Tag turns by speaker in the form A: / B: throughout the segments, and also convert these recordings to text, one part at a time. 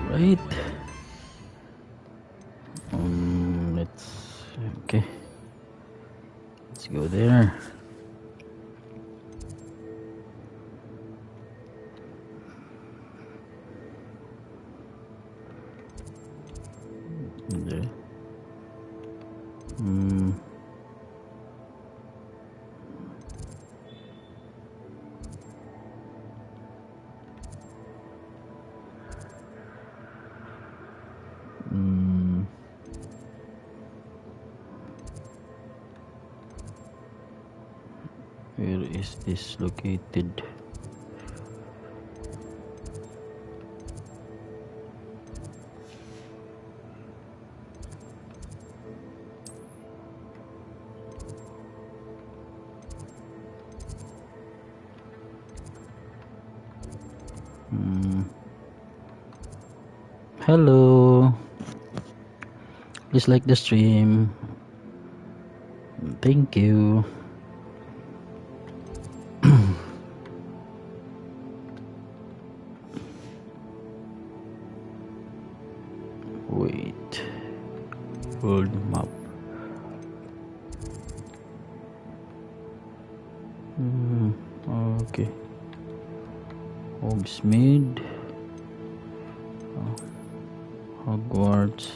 A: Right. Okay. Let's go there. There. Where is this located? Hello. Please like the stream. Thank you. Wait. World map. Okay. Hogsmeade. Hogwarts.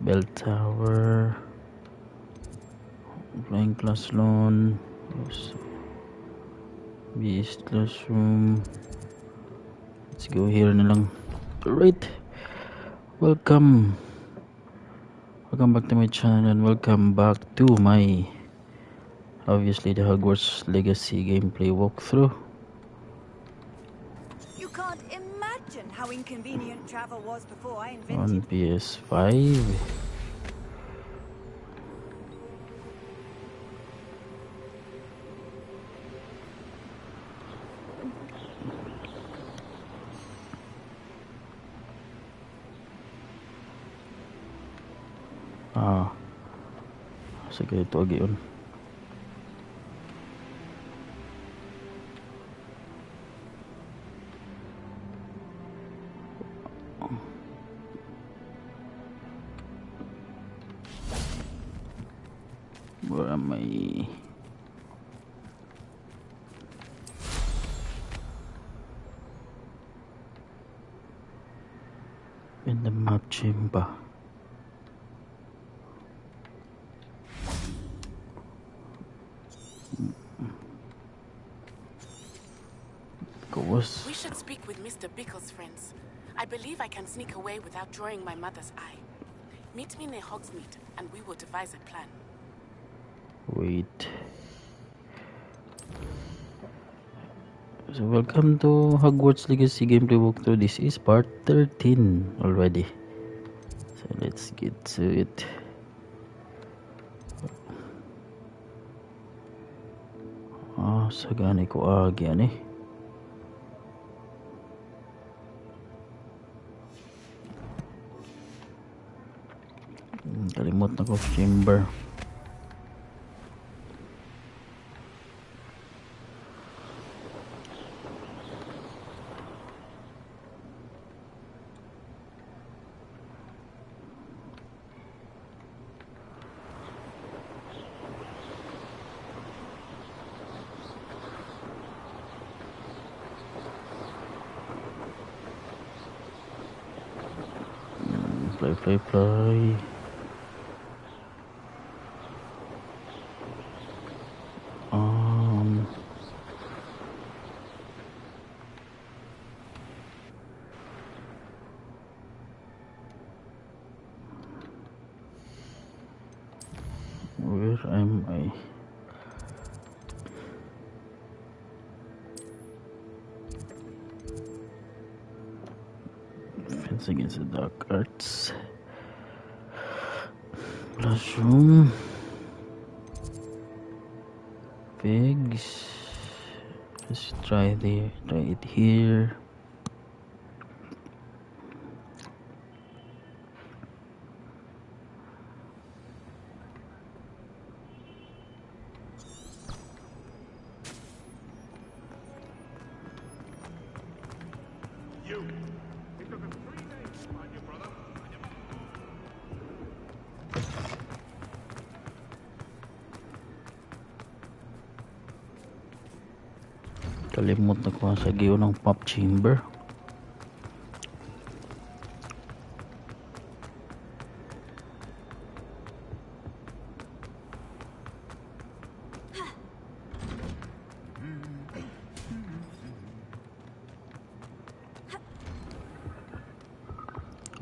A: Bell Tower. Flying Class Lawn. Beast Classroom. Let's go here na lang. Alright. Welcome back to my channel and welcome back to my obviously the Hogwarts Legacy gameplay walkthrough.
B: You can't imagine how inconvenient travel was before I invented
A: on PS5. Sige, ito agi yun. Where am I? In the map chamber.
C: We should speak with Mr. Bickle's friends. I believe I can sneak away without drawing my mother's eye. Meet me near Hogsmeade, and we will devise a plan.
A: Wait. So welcome to Hogwarts Legacy gameplay walkthrough. This is part 13 already. So let's get to it. Sagani ko agi ani. Kalimot na ko chamber. Fly. Where am I? Fencing against the dark arts. Classroom. Pigs. Let's try it here. Kalimot na ko sa giyo ng pop chamber.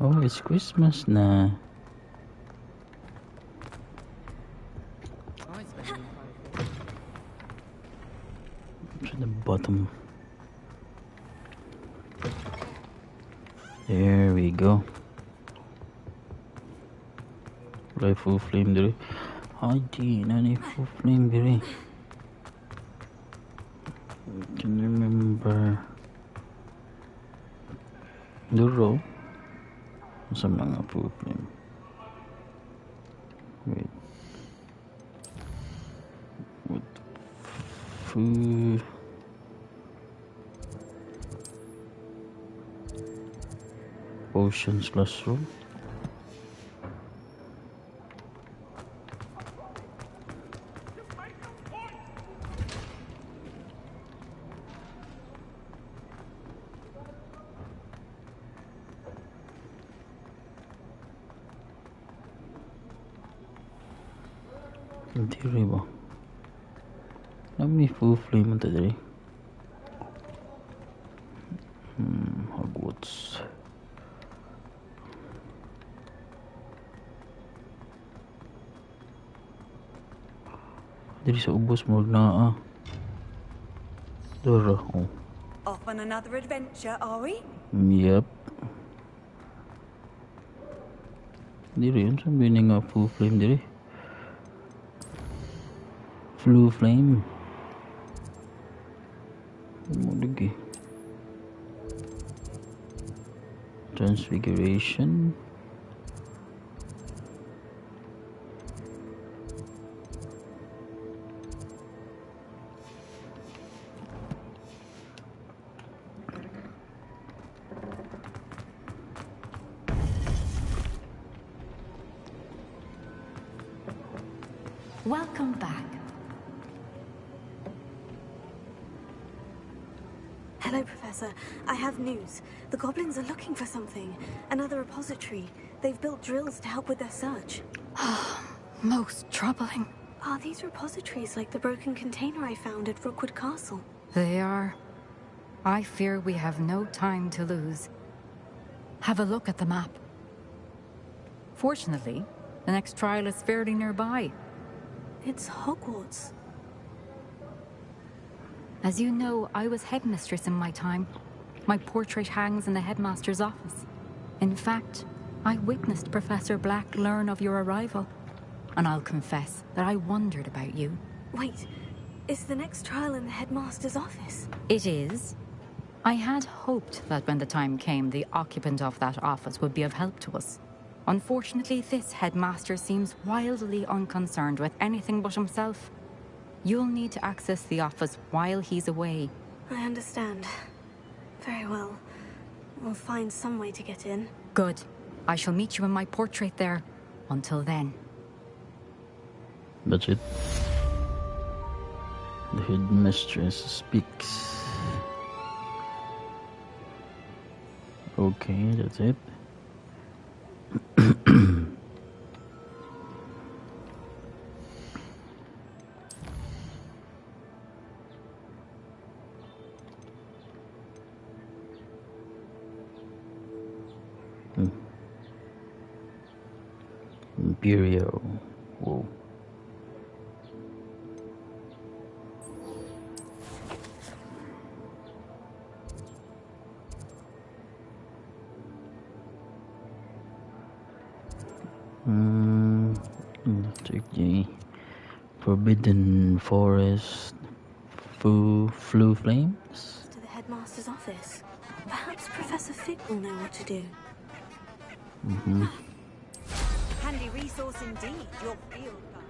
A: Oh, it's Christmas na. To the bottom. There we go. Wala full flame diri. Ay, di na ni full flame diri. I can remember. Duro. Sa mga full flame. Wait. What? Food. Potions classroom. Diri ba? Nami full flame ito diri. Hogwarts. Diri sa ubos mo na Dora. Oh.
B: Off on another adventure, are we?
A: Yep. Diri yun sabi ni nga full flame diri. Blue flame. Lagi. Transfiguration.
D: Welcome back.
E: Hello, Professor. I have news. The goblins are looking for something. Another repository. They've built drills to help with their search.
D: Most troubling.
E: Are these repositories like the broken container I found at Rookwood Castle?
D: They are. I fear we have no time to lose. Have a look at the map. Fortunately, the next trial is fairly nearby.
E: It's Hogwarts.
D: As you know, I was headmistress in my time. My portrait hangs in the headmaster's office. In fact, I witnessed Professor Black learn of your arrival. And I'll confess that I wondered about you.
E: Wait, is the next trial in the headmaster's office?
D: It is. I had hoped that when the time came, the occupant of that office would be of help to us. Unfortunately, this headmaster seems wildly unconcerned with anything but himself. You'll need to access the office while he's away.
E: I understand. Very well. We'll find some way to get in.
D: Good. I shall meet you in my portrait there. Until then.
A: That's it. The Headmistress Speaks. Okay, that's it. Imperial. Whoa. Take the Forbidden Forest. Flu Flames.
E: To the headmaster's office. Perhaps Professor Fig will know what to do.
B: Handy resource indeed, your field guide.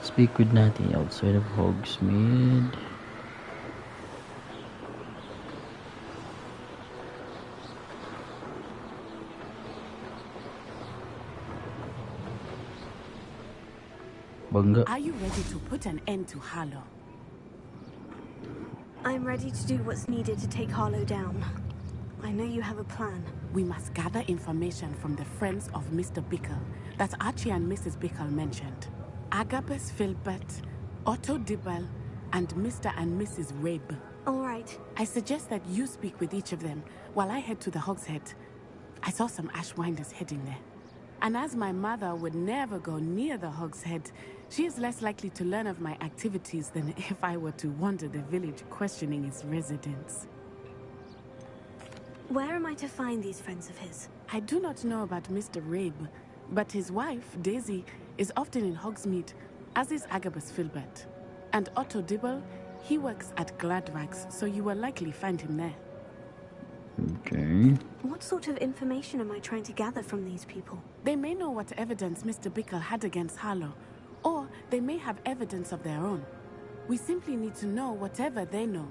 A: Speak with Natty outside of Hogsmeade. Bangga.
C: Are you ready to put an end to Hallow?
E: I'm ready to do what's needed to take Hallow down. I know you have a plan.
C: We must gather information from the friends of Mr. Bickle that Archie and Mrs. Bickle mentioned. Agabus Filbert, Otto Dibble, and Mr. and Mrs. Rabe.
E: All right.
C: I suggest that you speak with each of them while I head to the Hogshead. I saw some Ashwinders heading there. And as my mother would never go near the Hogshead, she is less likely to learn of my activities than if I were to wander the village questioning its residents.
E: Where am I to find these friends of his?
C: I do not know about Mr. Rabe, but his wife, Daisy, is often in Hogsmeade, as is Agabus Filbert. And Otto Dibble, he works at Gladrags, so you will likely find him there.
A: Okay.
E: What sort of information am I trying to gather from these people?
C: They may know what evidence Mr. Bickle had against Hallow, or they may have evidence of their own. We simply need to know whatever they know.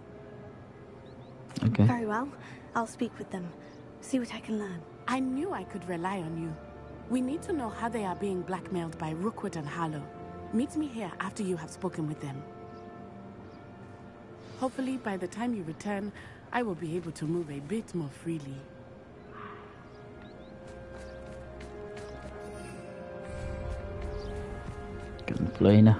A: Okay.
E: Very well. I'll speak with them. See what I can learn.
C: I knew I could rely on you. We need to know how they are being blackmailed by Rookwood and Hallow. Meet me here after you have spoken with them. Hopefully, by the time you return, I will be able to move a bit more freely.
A: Can play na.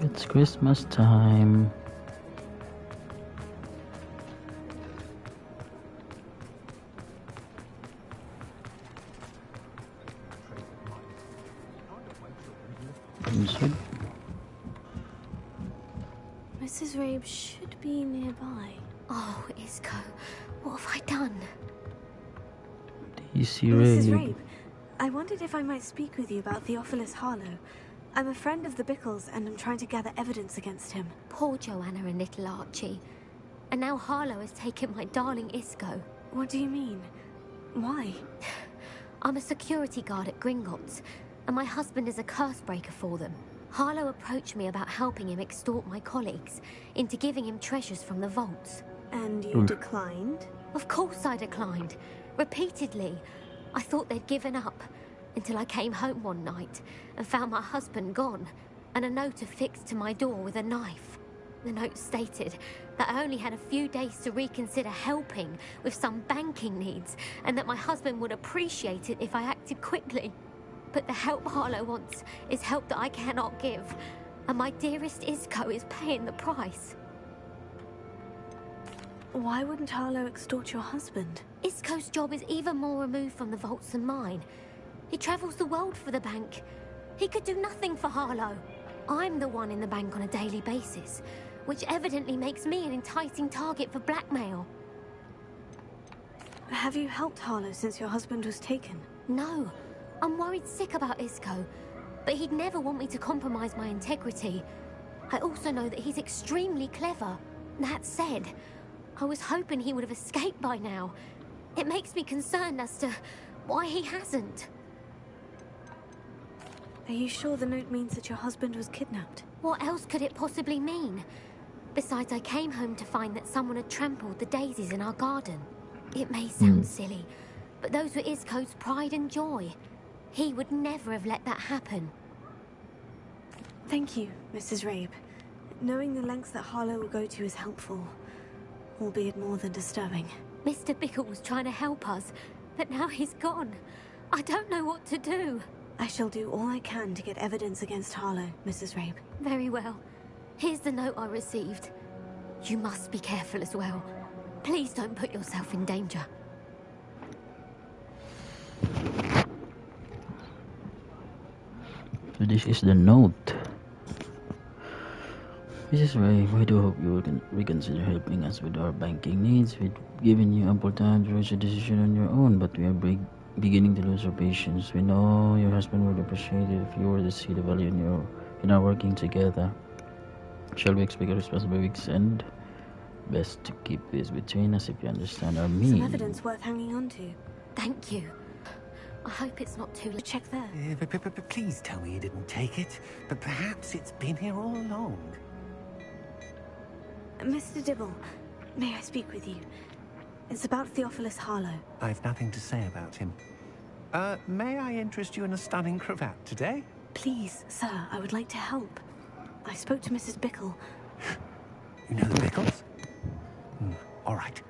A: It's Christmas time.
E: Mrs. Rabe should be nearby.
F: Oh, Isco, what have I done?
A: DC
E: Mrs.
A: Rabe.
E: Rabe, I wondered if I might speak with you about Theophilus Hallow. I'm a friend of the Bickles and I'm trying to gather evidence against him.
F: Poor Joanna and little Archie. And now Hallow has taken my darling Isco.
E: What do you mean? Why?
F: I'm a security guard at Gringotts, and my husband is a curse breaker for them. Hallow approached me about helping him extort my colleagues into giving him treasures from the vaults.
E: And you declined?
F: Of course I declined. Repeatedly. I thought they'd given up, until I came home one night and found my husband gone, and a note affixed to my door with a knife. The note stated that I only had a few days to reconsider helping with some banking needs, and that my husband would appreciate it if I acted quickly. But the help Hallow wants is help that I cannot give, and my dearest Isco is paying the price.
E: Why wouldn't Hallow extort your husband?
F: Isco's job is even more removed from the vaults than mine. He travels the world for the bank. He could do nothing for Hallow. I'm the one in the bank on a daily basis, which evidently makes me an enticing target for blackmail.
E: Have you helped Hallow since your husband was taken?
F: No. I'm worried sick about Isco, but he'd never want me to compromise my integrity. I also know that he's extremely clever. That said, I was hoping he would have escaped by now. It makes me concerned as to why he hasn't.
E: Are you sure the note means that your husband was kidnapped?
F: What else could it possibly mean? Besides, I came home to find that someone had trampled the daisies in our garden. It may sound silly, but those were Isco's pride and joy. He would never have let that happen.
E: Thank you, Mrs. Rabe. Knowing the lengths that Hallow will go to is helpful, albeit more than disturbing.
F: Mr. Bickle was trying to help us, but now he's gone. I don't know what to do.
E: I shall do all I can to get evidence against Hallow, Mrs. Rabe.
F: Very well. Here's the note I received. You must be careful as well. Please don't put yourself in danger.
A: So this is the note. Mrs. Rabe, we do hope you will reconsider helping us with our banking needs. We've given you ample time to reach a decision on your own, but we are beginning to lose our patience. We know your husband would appreciate it if you were to see the value in our working together. Shall we expect a response by week's end? Best to keep this between us if you understand our meaning.
E: Some evidence worth hanging on to.
F: Thank you. I hope it's not too late.
E: Check there.
G: But please tell me you didn't take it. But perhaps it's been here all along.
E: Mr. Dibble, may I speak with you? It's about Theophilus Harlow.
G: I've nothing to say about him. May I interest you in a stunning cravat today?
E: Please, sir, I would like to help. I spoke to Mrs. Bickle.
G: You know the Bickles? All right.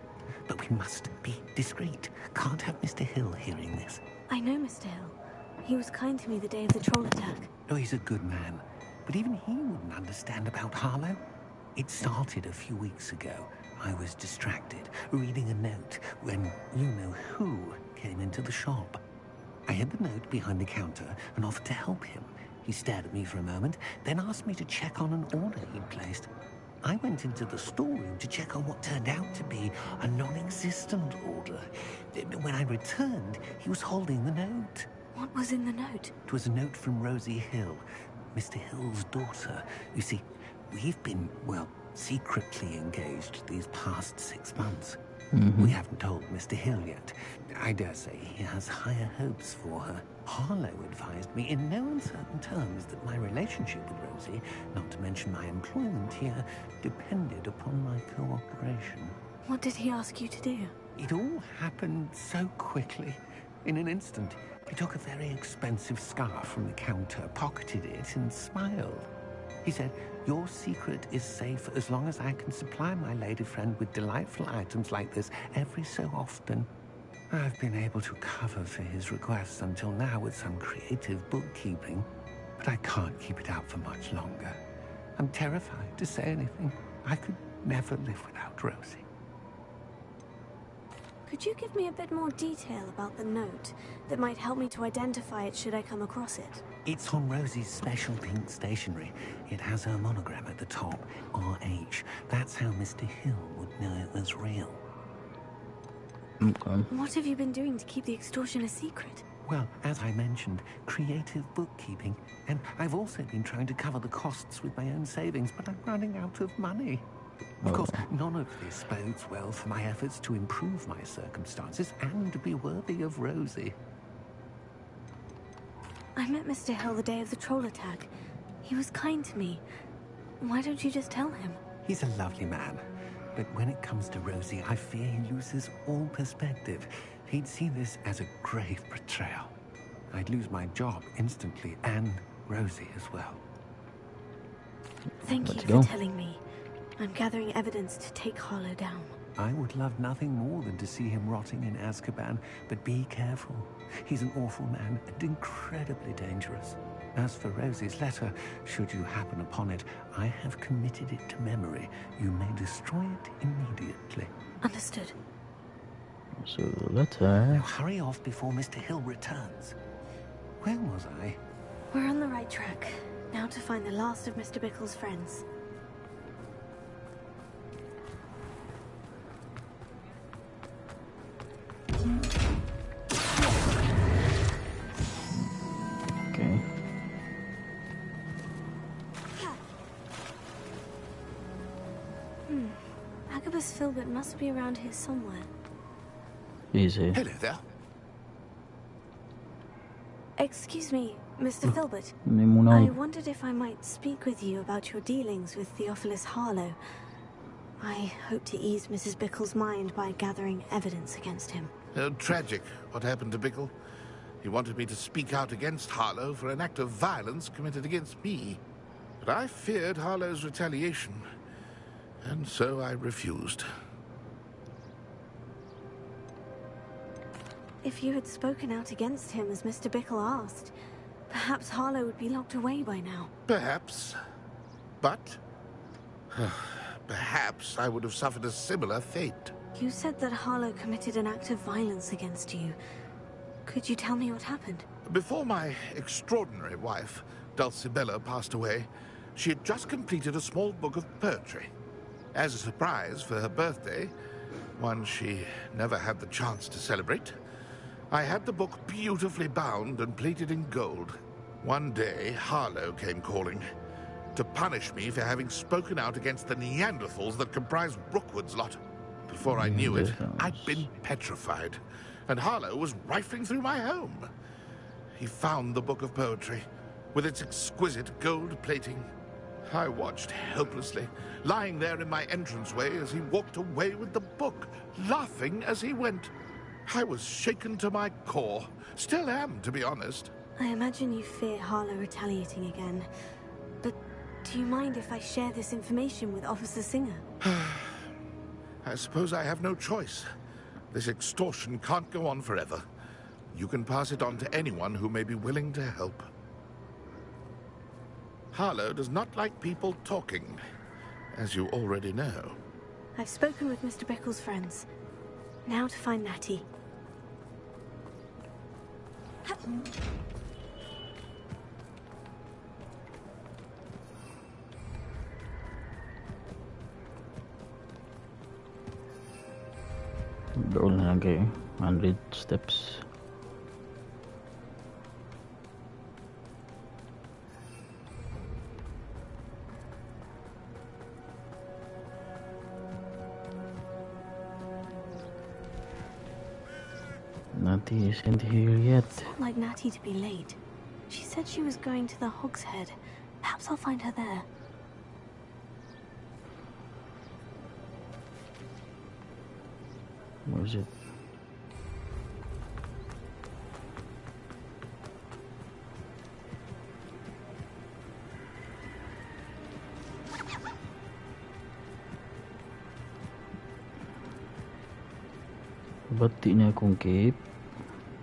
G: But we must be discreet. Can't have Mr. Hill hearing this.
E: I know Mr. Hill. He was kind to me the day of the troll attack.
G: Oh, he's a good man. But even he wouldn't understand about Harlow. It started a few weeks ago. I was distracted, reading a note, when you-know-who came into the shop. I hid the note behind the counter and offered to help him. He stared at me for a moment, then asked me to check on an order he'd placed. I went into the storeroom to check on what turned out to be a non-existent order. When I returned, he was holding the note.
E: What was in the note?
G: It was a note from Rosie Hill, Mr. Hill's daughter. You see, we've been, well, secretly engaged these past 6 months. We haven't told Mr. Hill yet. I dare say he has higher hopes for her. Harlow advised me in no uncertain terms that my relationship with Rosie, not to mention my employment here, depended upon my cooperation.
E: What did he ask you to do?
G: It all happened so quickly. In an instant, he took a very expensive scarf from the counter, pocketed it, and smiled. He said, "Your secret is safe as long as I can supply my lady friend with delightful items like this every so often." I've been able to cover for his requests until now with some creative bookkeeping, but I can't keep it out for much longer. I'm terrified to say anything. I could never live without Rosie.
E: Could you give me a bit more detail about the note that might help me to identify it should I come across it?
G: It's on Rosie's special pink stationery. It has her monogram at the top, RH. That's how Mr. Hill would know it was real.
A: Okay.
E: What have you been doing to keep the extortion a secret?
G: Well, as I mentioned, creative bookkeeping. And I've also been trying to cover the costs with my own savings, but I'm running out of money. Of course, none of this bodes well for my efforts to improve my circumstances and to be worthy of Rosie.
E: I met Mr. Hill the day of the troll attack. He was kind to me. Why don't you just tell him?
G: He's a lovely man. But when it comes to Rosie, I fear he loses all perspective. He'd see this as a grave betrayal. I'd lose my job instantly, and Rosie as well.
E: Thank you for telling me. I'm gathering evidence to take Harlow down.
G: I would love nothing more than to see him rotting in Azkaban, but be careful. He's an awful man and incredibly dangerous. As for Rosie's letter, should you happen upon it, I have committed it to memory. You may destroy it immediately.
E: Understood.
A: So, letter.
G: Now hurry off before Mr. Hill returns. Where was I?
E: We're on the right track. Now to find the last of Mr. Bickle's friends.
A: Okay.
E: Agabus Filbert must be around here somewhere.
A: Easy.
H: Hello there.
E: Excuse me, Mr. Filbert.
A: Muna.
E: I wondered if I might speak with you about your dealings with Theophilus Harlow. I hope to ease Mrs. Bickle's mind by gathering evidence against him.
H: Tragic, what happened to Bickle. He wanted me to speak out against Harlow for an act of violence committed against me. But I feared Harlow's retaliation, and so I refused.
E: If you had spoken out against him as Mr. Bickle asked, perhaps Harlow would be locked away by now.
H: Perhaps. But perhaps I would have suffered a similar fate.
E: You said that Harlow committed an act of violence against you. Could you tell me what happened?
H: Before my extraordinary wife, Dulcibella, passed away, she had just completed a small book of poetry. As a surprise for her birthday, one she never had the chance to celebrate, I had the book beautifully bound and plated in gold. One day, Harlow came calling to punish me for having spoken out against the Neanderthals that comprised Rookwood's lot. Before I knew it, I'd been petrified, and Harlow was rifling through my home. He found the book of poetry, with its exquisite gold plating. I watched helplessly, lying there in my entranceway as he walked away with the book, laughing as he went. I was shaken to my core. Still am, to be honest.
E: I imagine you fear Harlow retaliating again. But do you mind if I share this information with Officer Singer?
H: I suppose I have no choice. This extortion can't go on forever. You can pass it on to anyone who may be willing to help. Hallow does not like people talking, as you already know.
E: I've spoken with Mr. Bickle's friends. Now to find Natty.
A: Roll na lang kayo. 100 steps. Natty isn't here yet.
E: It's not like Natty to be late. She said she was going to the Hog's Head. Perhaps I'll find her there.
A: Where is it? Ba't di niya akong cape?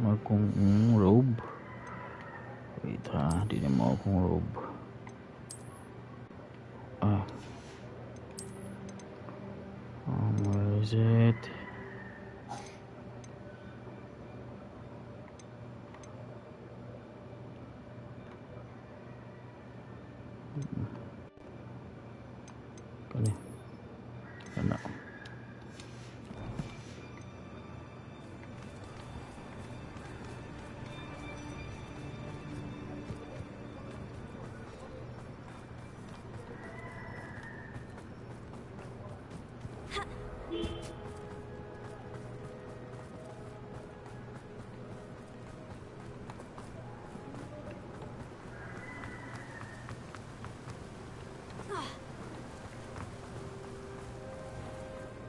A: Akong robe? Wait ha, di niya mo akong robe. Where is it? Kani? Ano?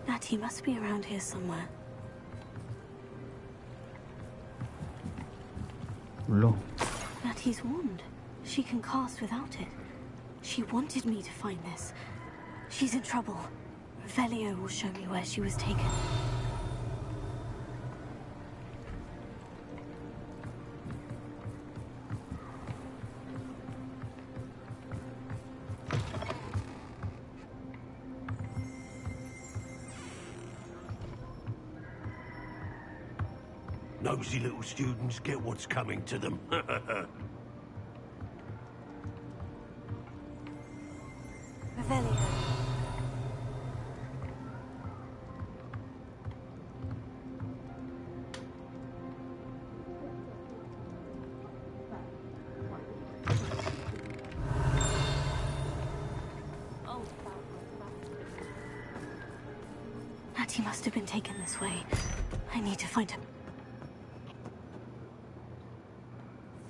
E: Natty must be around here somewhere.
A: Hello.
E: Natty's wand. She can cast without it. She wanted me to find this. She's in trouble. Velio will show me where she was taken.
I: Nosy little students get what's coming to them.
E: Velio. Natty must have been taken this way. I need to find her.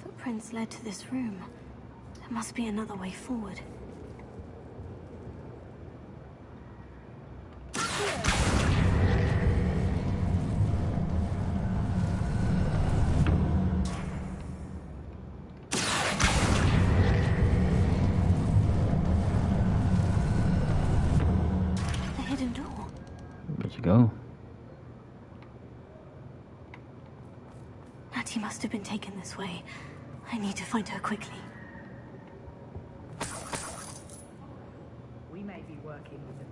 E: Footprints led to this room. There must be another way forward. The hidden door.
A: Let's go.
E: Natty must have been taken this way. I need to find her quickly.
J: We may be working with the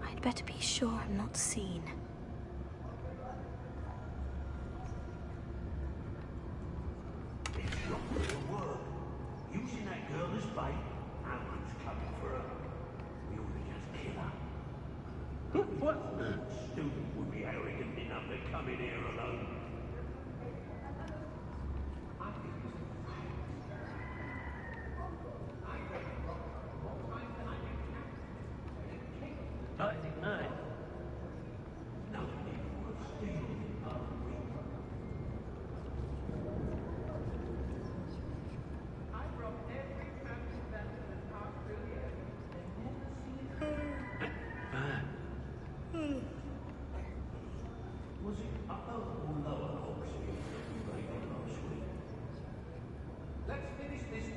E: I'd better be sure I'm not seen.
I: Using that girl as bait, Avalanche coming for her. We ought to just kill her. What student would be arrogant enough to come in here alone?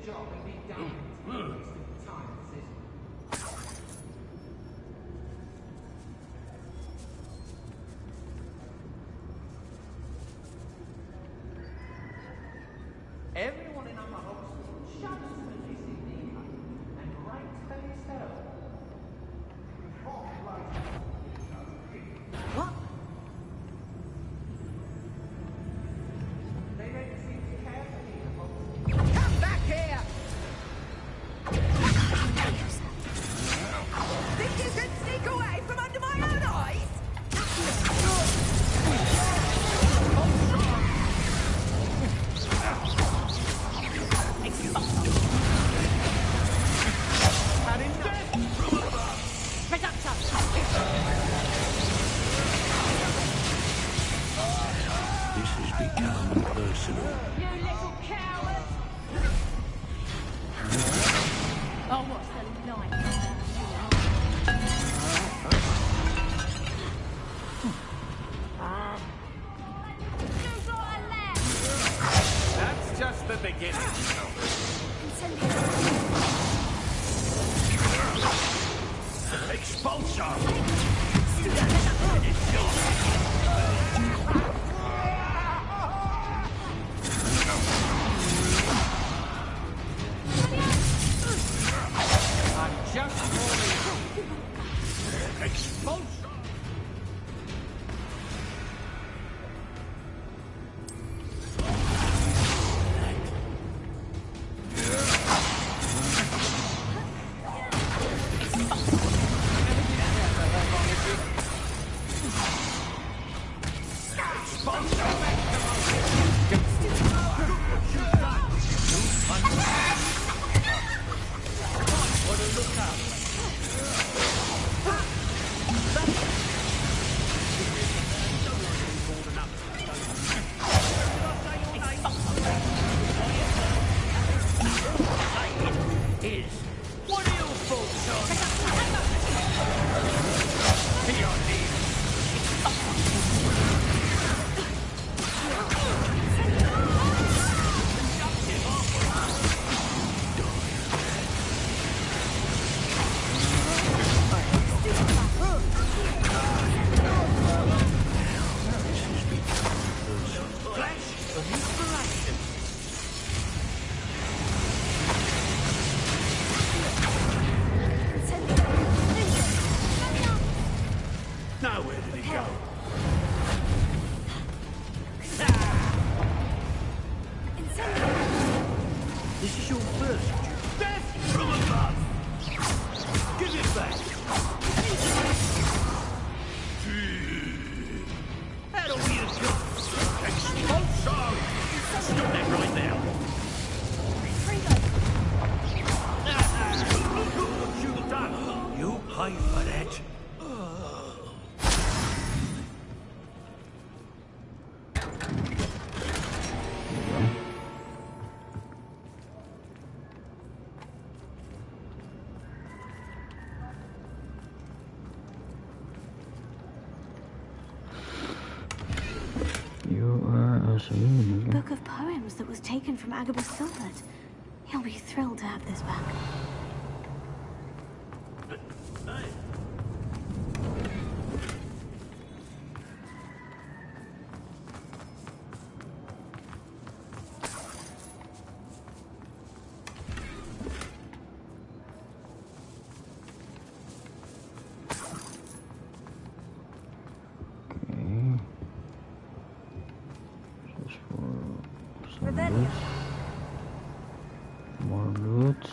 K: job and be done with it. Wasted time, is it? Everyone in our hospital shudders when they see Niamh, and rightfully so. What? They never seem to care for Niamh. Come back here!
B: Think you can sneak away from under my own eyes?
G: This has become personal.
B: You little coward! Oh, what's the line? You've got a left!
K: That's just the beginning.
I: Expulsion!
K: I'm just falling.
I: Expulsion! What are your thoughts on? Your name. Flash of inspiration. Now where did he go? This is your first death from above. Give it back. That'll be a good expulsion. Stop that right there. What you done? You pay for that.
A: You are a saloon.
E: Book of poems that was taken from Agabus Silvered. He'll be thrilled to have this back.
A: More loot.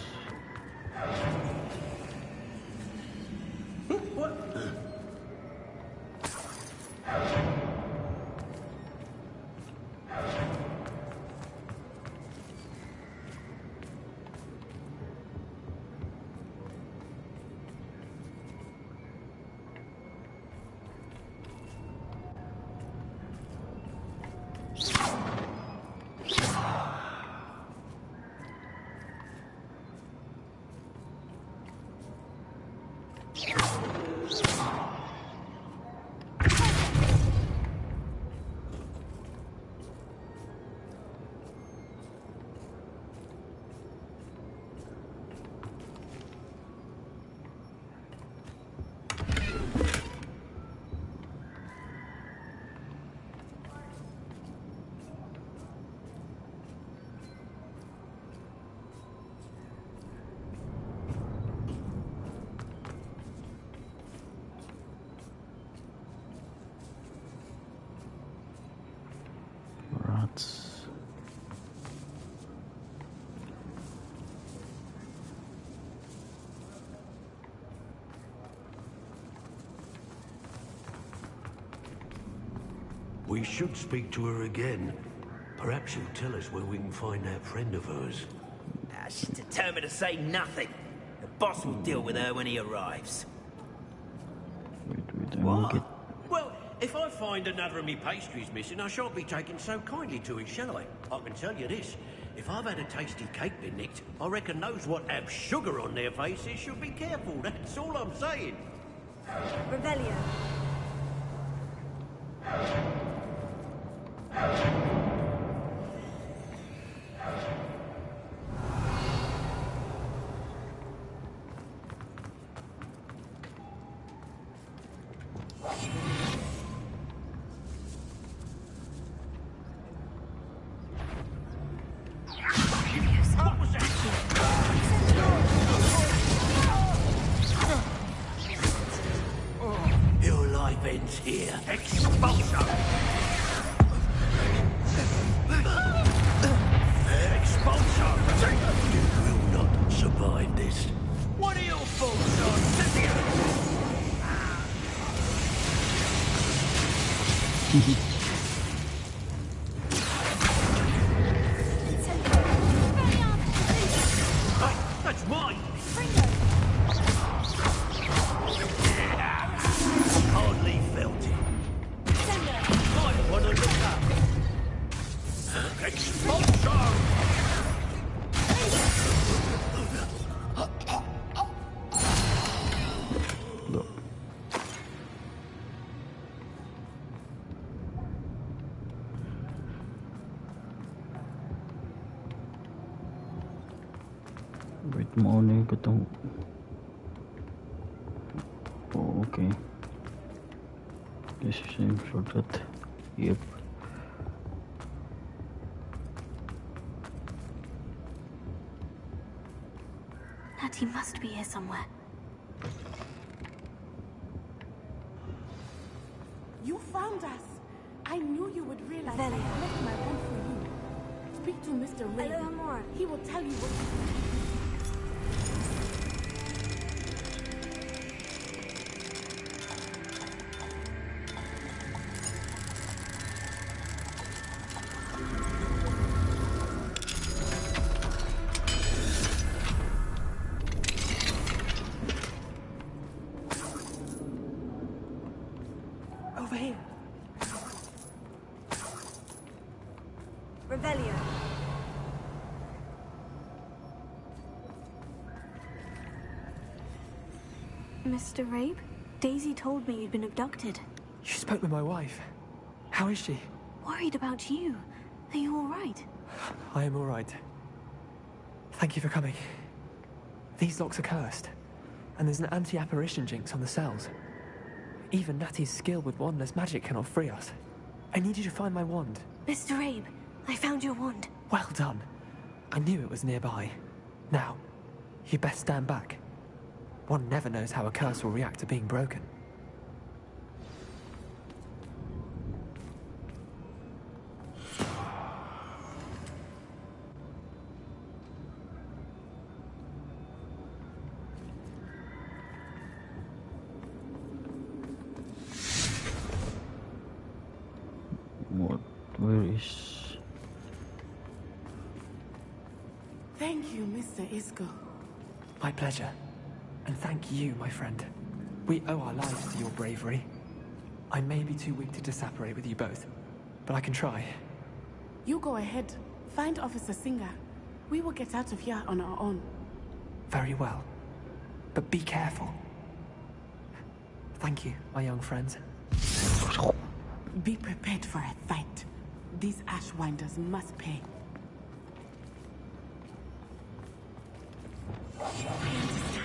A: Hogwarts.
I: We should speak to her again. Perhaps she'll tell us where we can find that friend of hers.
L: She's determined to say nothing. The boss will deal with her when he arrives.
A: Wait,
I: What? Well, if I find another of me pastries missing, I shan't be taking so kindly to it, shall I? I can tell you this. If I've had a tasty cake been nicked, I reckon those what have sugar on their faces should be careful. That's all I'm saying.
B: Revelio.
I: Your life ends here. Expulsion! Expulsion! You will not survive this. What are your faults on, Hey, that's mine! Hardly felt it. Might want to look up. Expulsion!
A: Go. Wait mo na yung katong... Oh, okay. This is same shortcut. Yep.
E: Natty must be here somewhere.
C: You found us. I knew you would realize I
B: Velia.
C: left my wand for you. Speak to Mr. Ray.
B: Hello, Amor.
C: He will tell you what to do.
B: Over here. Revelio.
E: Mr. Rabe? Daisy told me you'd been abducted.
K: You spoke with my wife. How is she?
E: Worried about you. Are you all right?
K: I am all right. Thank you for coming. These locks are cursed, and there's an anti-apparition jinx on the cells. Even Natty's skill with wandless magic cannot free us. I need you to find my wand.
E: Mr. Rabe, I found your wand.
K: Well done. I knew it was nearby. Now, you best stand back. One never knows how a curse will react to being broken.
A: What? Where is...
C: Thank you, Mr. Isco.
K: My pleasure. And thank you, my friend. We owe our lives to your bravery. I may be too weak to disapparate with you both, but I can try.
C: You go ahead. Find Officer Singer. We will get out of here on our own.
K: Very well. But be careful. Thank you, my young friends.
C: Be prepared for a fight. These Ashwinders must pay. I understand.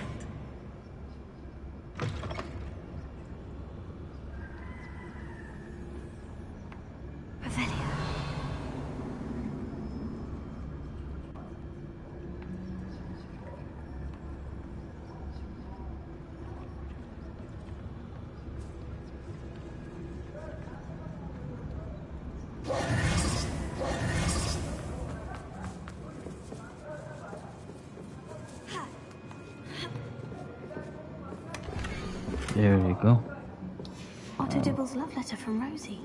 E: Revelio.
A: you go.
E: Otto Dibble's love letter from Rosie.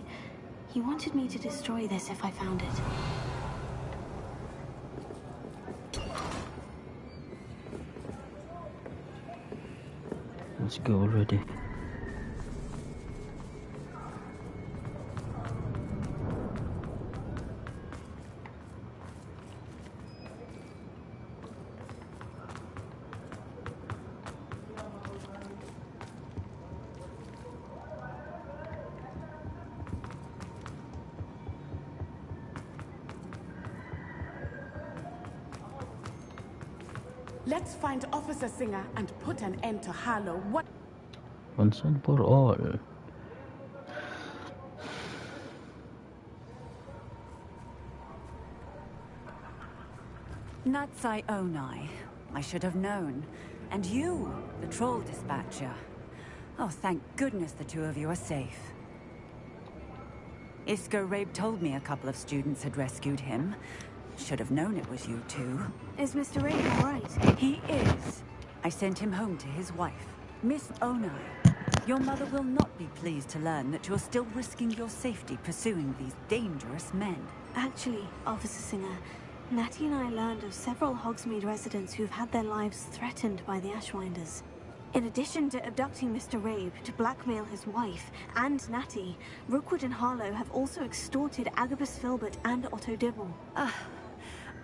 E: He wanted me to destroy this if I found it.
A: Let's go already.
C: Let's find Officer Singer and put an end to Hallow. What?
A: Once and for all.
B: Natsai Onai. I should have known. And you, the troll dispatcher. Oh, thank goodness the two of you are safe. Isco Rabe told me a couple of students had rescued him. Should have known it was you two.
E: Is Mr. Rabe all right?
B: He is. I sent him home to his wife, Miss Onai. Your mother will not be pleased to learn that you're still risking your safety pursuing these dangerous men.
E: Actually, Officer Singer, Natty and I learned of several Hogsmeade residents who've had their lives threatened by the Ashwinders. In addition to abducting Mr. Rabe to blackmail his wife and Natty, Rookwood and Hallow have also extorted Agabus Filbert and Otto Dibble.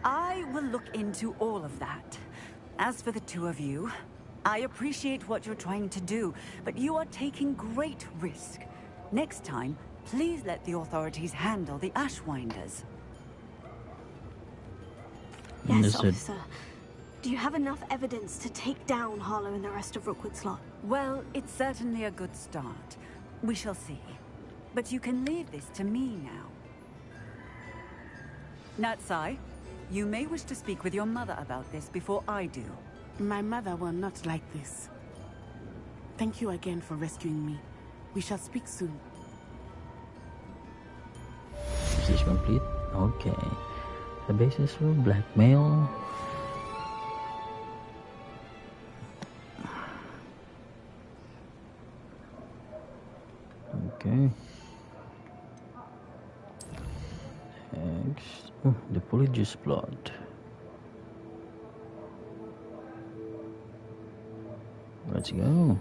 B: I will look into all of that. As for the two of you, I appreciate what you're trying to do, but you are taking great risk. Next time, please let the authorities handle the Ashwinders.
E: Yes, officer. Do you have enough evidence to take down Hallow and the rest of Rookwood's lot?
B: Well, it's certainly a good start. We shall see. But you can leave this to me now. Natsai, you may wish to speak with your mother about this before I do.
C: My mother will not like this. Thank you again for rescuing me. We shall speak soon.
A: Is this complete? Okay. The basis for blackmail. Okay. Next. Oh, the Polyjuice Plot. Let's go.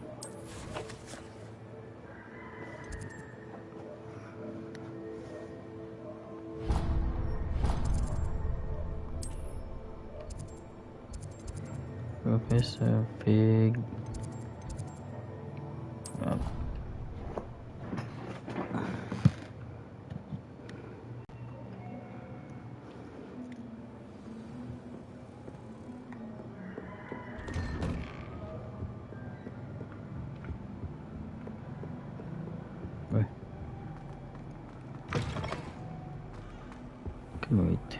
A: Professor Pig. Yep. Can wait.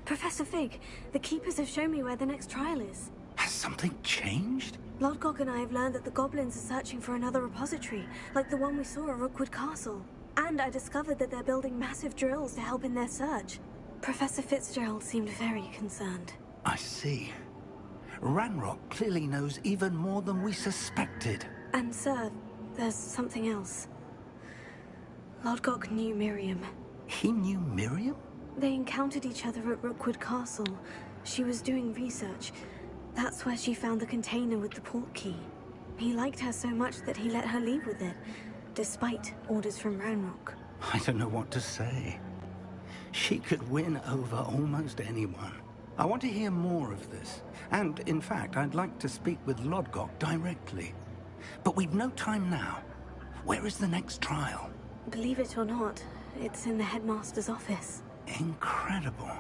E: Professor Fig, the Keepers have shown me where the next trial is.
G: Has something changed?
E: Lodgok and I have learned that the goblins are searching for another repository, like the one we saw at Rookwood Castle. And I discovered that they're building massive drills to help in their search. Professor Fitzgerald seemed very concerned.
G: I see. Ranrock clearly knows even more than we suspected.
E: And sir, there's something else. Lodgok knew Miriam.
G: He knew Miriam?
E: They encountered each other at Rookwood Castle. She was doing research. That's where she found the container with the portkey. He liked her so much that he let her leave with it, despite orders from Ranrock.
G: I don't know what to say. She could win over almost anyone. I want to hear more of this. And, in fact, I'd like to speak with Lodgok directly. But we've no time now. Where is the next trial?
E: Believe it or not, it's in the headmaster's office.
G: Incredible.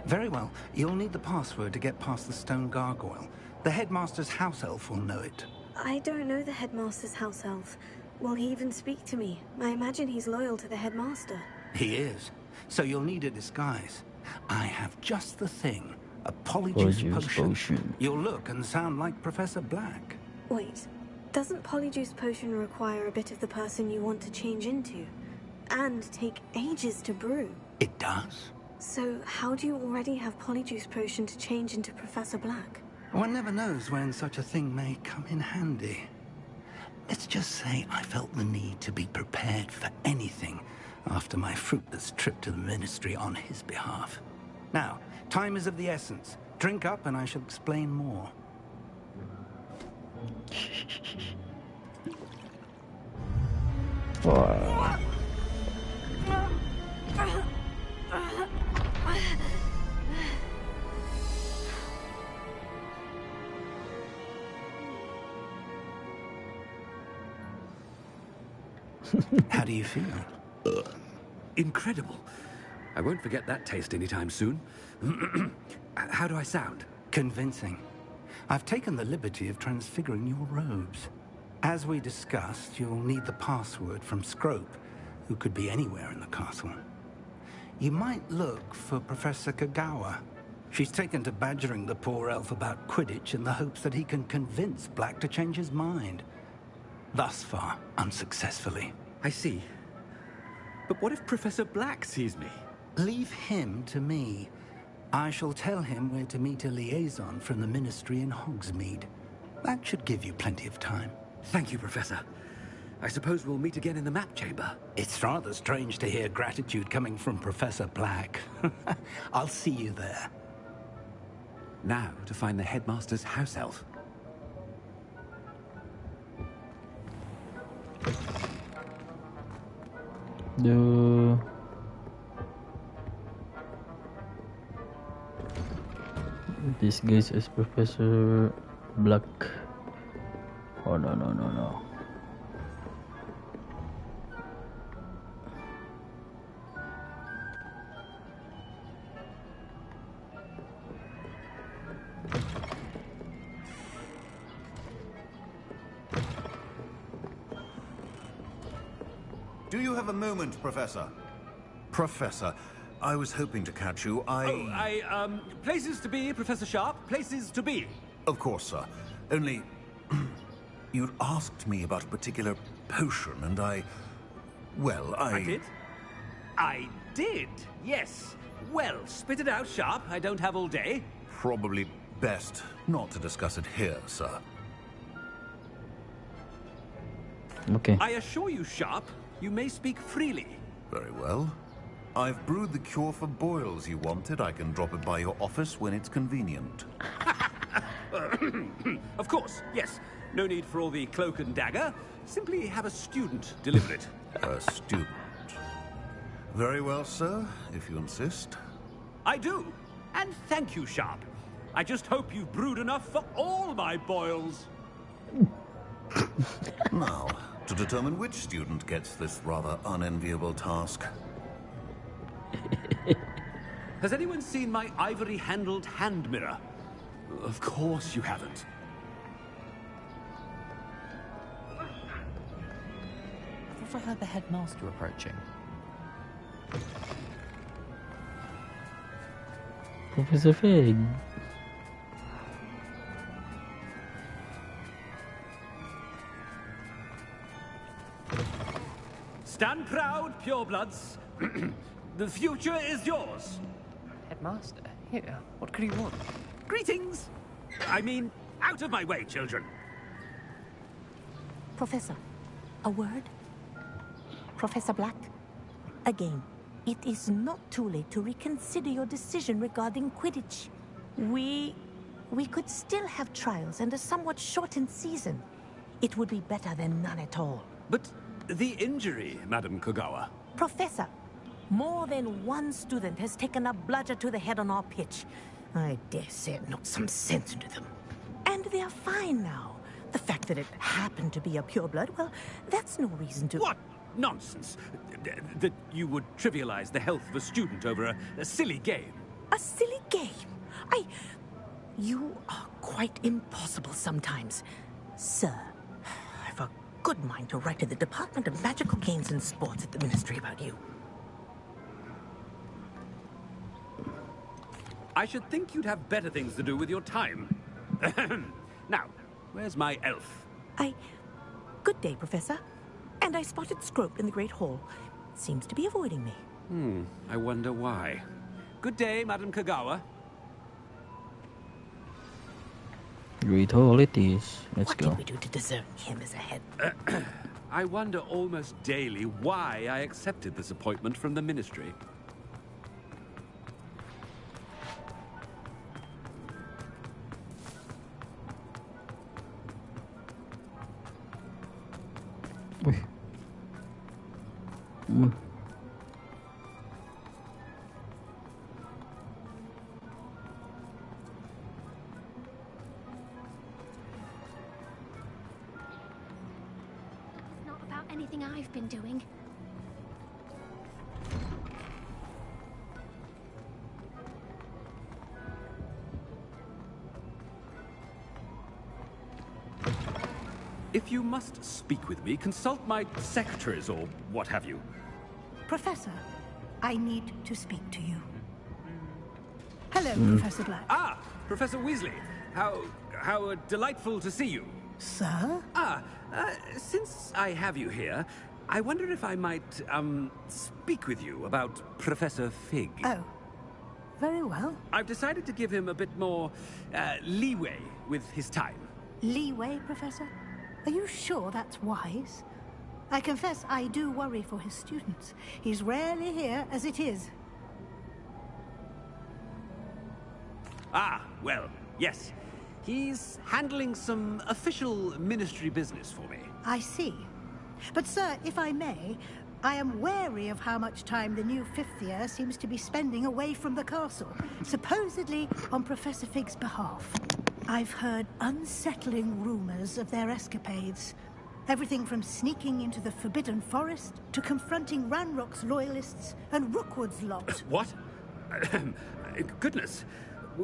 G: Very well. You'll need the password to get past the stone gargoyle. The headmaster's house elf will know it.
E: I don't know the headmaster's house elf. Will he even speak to me? I imagine he's loyal to the headmaster.
G: He is. So you'll need a disguise. I have just the thing. A Polyjuice potion. You'll look and sound like Professor Black.
E: Wait. Doesn't Polyjuice potion require a bit of the person you want to change into? And take ages to brew?
G: It does.
E: So, how do you already have Polyjuice potion to change into Professor Black?
M: One never knows when such a thing may come in handy. Let's just say I felt the need to be prepared for anything after my fruitless trip to the Ministry on his behalf. Now, time is of the essence. Drink up and I shall explain more.
A: Wow.
M: How do you feel?
N: Incredible. I won't forget that taste anytime soon. How do I sound?
M: Convincing. I've taken the liberty of transfiguring your robes. As we discussed, you'll need the password from Scrope, who could be anywhere in the castle. You might look for Professor Kagawa. She's taken to badgering the poor elf about Quidditch in the hopes that he can convince Black to change his mind. Thus far, unsuccessfully.
N: I see. But what if Professor Black sees me?
M: Leave him to me. I shall tell him where to meet a liaison from the Ministry in Hogsmeade. That should give you plenty of time.
N: Thank you, Professor. I suppose we'll meet again in the map chamber.
M: It's rather strange to hear gratitude coming from Professor Black. I'll see you there.
N: Now to find the Headmaster's house elf.
A: This guy is Professor Black. Oh no.
O: Do you have a moment, Professor? Professor, I was hoping to catch you.
N: Places to be, Professor Sharp. Places to be.
O: Of course, sir. Only... you'd asked me about a particular potion, and well,
N: I did? Yes. Well, spit it out, Sharp. I don't have all day.
O: Probably best not to discuss it here, sir.
A: Okay.
N: I assure you, Sharp, you may speak freely.
O: Very well. I've brewed the cure for boils you wanted. I can drop it by your office when it's convenient.
N: Of course, yes. No need for all the cloak and dagger. Simply have a student deliver it.
O: A student. Very well, sir, if you insist.
N: I do. And thank you, Sharp. I just hope you've brewed enough for all my boils.
O: Now, to determine which student gets this rather unenviable task.
N: Has anyone seen my ivory-handled hand mirror? Of course you haven't.
P: I thought I heard the headmaster approaching.
A: Professor Fig.
N: Stand proud, purebloods. The future is yours.
K: Headmaster? Here, what could he want?
N: Greetings! I mean, out of my way, children.
Q: Professor, a word? Professor Black? Again, it is not too late to reconsider your decision regarding Quidditch. We could still have trials and a somewhat shortened season. It would be better than none at all.
N: But the injury, Madam Kagawa.
Q: Professor, more than one student has taken a bludger to the head on our pitch. I dare say it knocked some sense into them. And they're fine now. The fact that it happened to be a pureblood, well, that's no reason to...
N: What nonsense! That you would trivialize the health of a student over a silly game.
Q: A silly game? You are quite impossible sometimes. Sir, I've a good mind to write to the Department of Magical Games and Sports at the Ministry about you.
N: I should think you'd have better things to do with your time. Now, where's my elf?
Q: Good day, Professor. And I spotted Scrope in the Great Hall. Seems to be avoiding me.
N: I wonder why. Good day, Madam Kagawa.
A: Great hall it is. Let's go.
Q: What did we do to deserve him as a head?
N: I wonder almost daily why I accepted this appointment from the Ministry.
F: Anything I've been doing.
N: If you must speak with me, consult my secretaries or what have you.
R: Professor, I need to speak to you. Hello, Professor Black.
N: Ah, Professor Weasley. How delightful to see you.
R: Sir?
N: Since I have you here, I wonder if I might, speak with you about Professor Fig.
R: Oh, very well.
N: I've decided to give him a bit more, leeway with his time.
R: Leeway, Professor? Are you sure that's wise? I confess I do worry for his students. He's rarely here as it is.
N: Ah, well, yes. He's handling some official ministry business for me.
R: I see. But, sir, if I may, I am wary of how much time the new fifth year seems to be spending away from the castle, supposedly on Professor Fig's behalf. I've heard unsettling rumors of their escapades. Everything from sneaking into the Forbidden Forest to confronting Ranrock's loyalists and Rookwood's lot.
N: What? Goodness.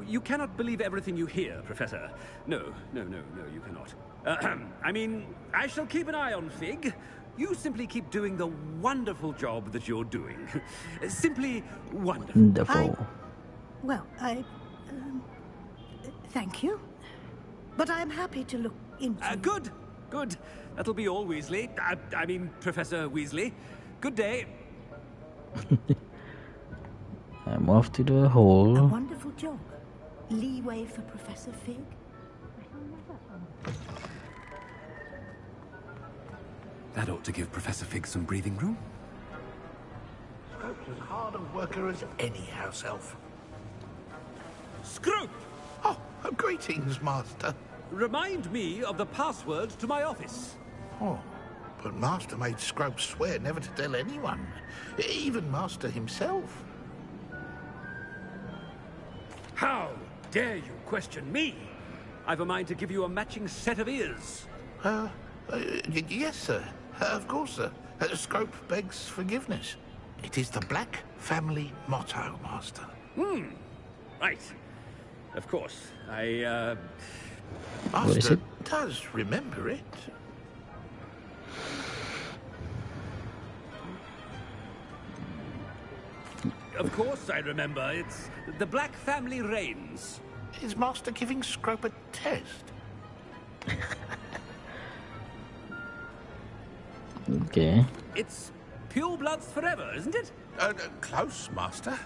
N: You cannot believe everything you hear, Professor. No, you cannot. I mean, I shall keep an eye on Fig. You simply keep doing the wonderful job that you're doing. Simply wonderful.
A: Wonderful.
R: Thank you. But I'm happy to look into...
N: Good. That'll be all, Weasley. I mean, Professor Weasley. Good day.
A: I'm off to the hole.
R: A wonderful job. Leeway for Professor Fig.
N: That ought to give Professor Fig some breathing room.
H: Scrope's as hard a worker as any house elf.
N: Scrope!
H: Oh, greetings, Master.
N: Remind me of the password to my office.
H: Oh, but Master made Scrope swear never to tell anyone, even Master himself.
N: How dare you question me? I've a mind to give you a matching set of ears.
H: Yes, sir. Of course, sir. Scrope begs forgiveness. It is the Black family motto, Master.
N: Right. Of course.
H: Master does remember it.
N: Of course I remember. It's the Black family reigns.
H: Is Master giving Scrope a test?
A: Okay.
N: It's pure bloods forever, isn't it?
H: Close, Master.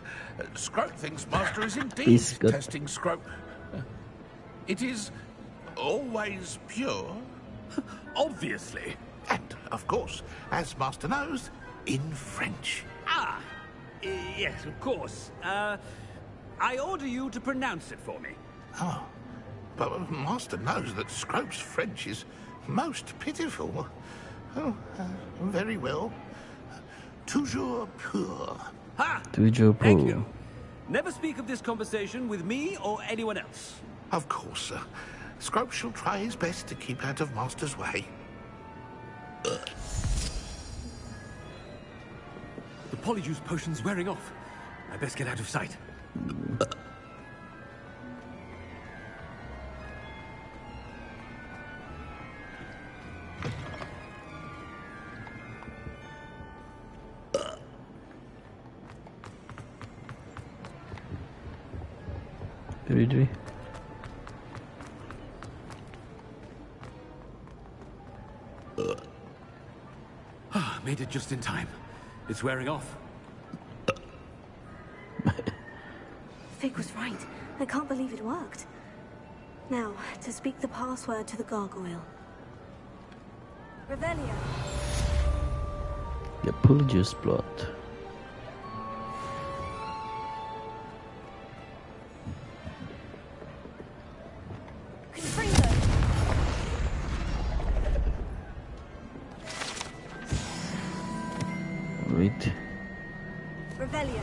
H: Scrope thinks Master is indeed testing Scrope. It is always pure.
N: Obviously.
H: And, of course, as Master knows, in French.
N: Ah! Yes, of course. I order you to pronounce it for me.
H: Oh. But Master knows that Scrope's French is most pitiful. Oh, very well. Toujours pur.
N: Ha!
A: Toujours pur.
N: Thank you. Never speak of this conversation with me or anyone else.
H: Of course, sir. Scrope shall try his best to keep out of Master's way.
N: The Polyjuice potion's wearing off. I best get out of sight.
A: Really?
N: Made it just in time. It's wearing off.
E: Fig was right. I can't believe it worked. Now, to speak the password to the gargoyle. Revelio.
A: The Polyjuice Plot. Right.
E: Revelio.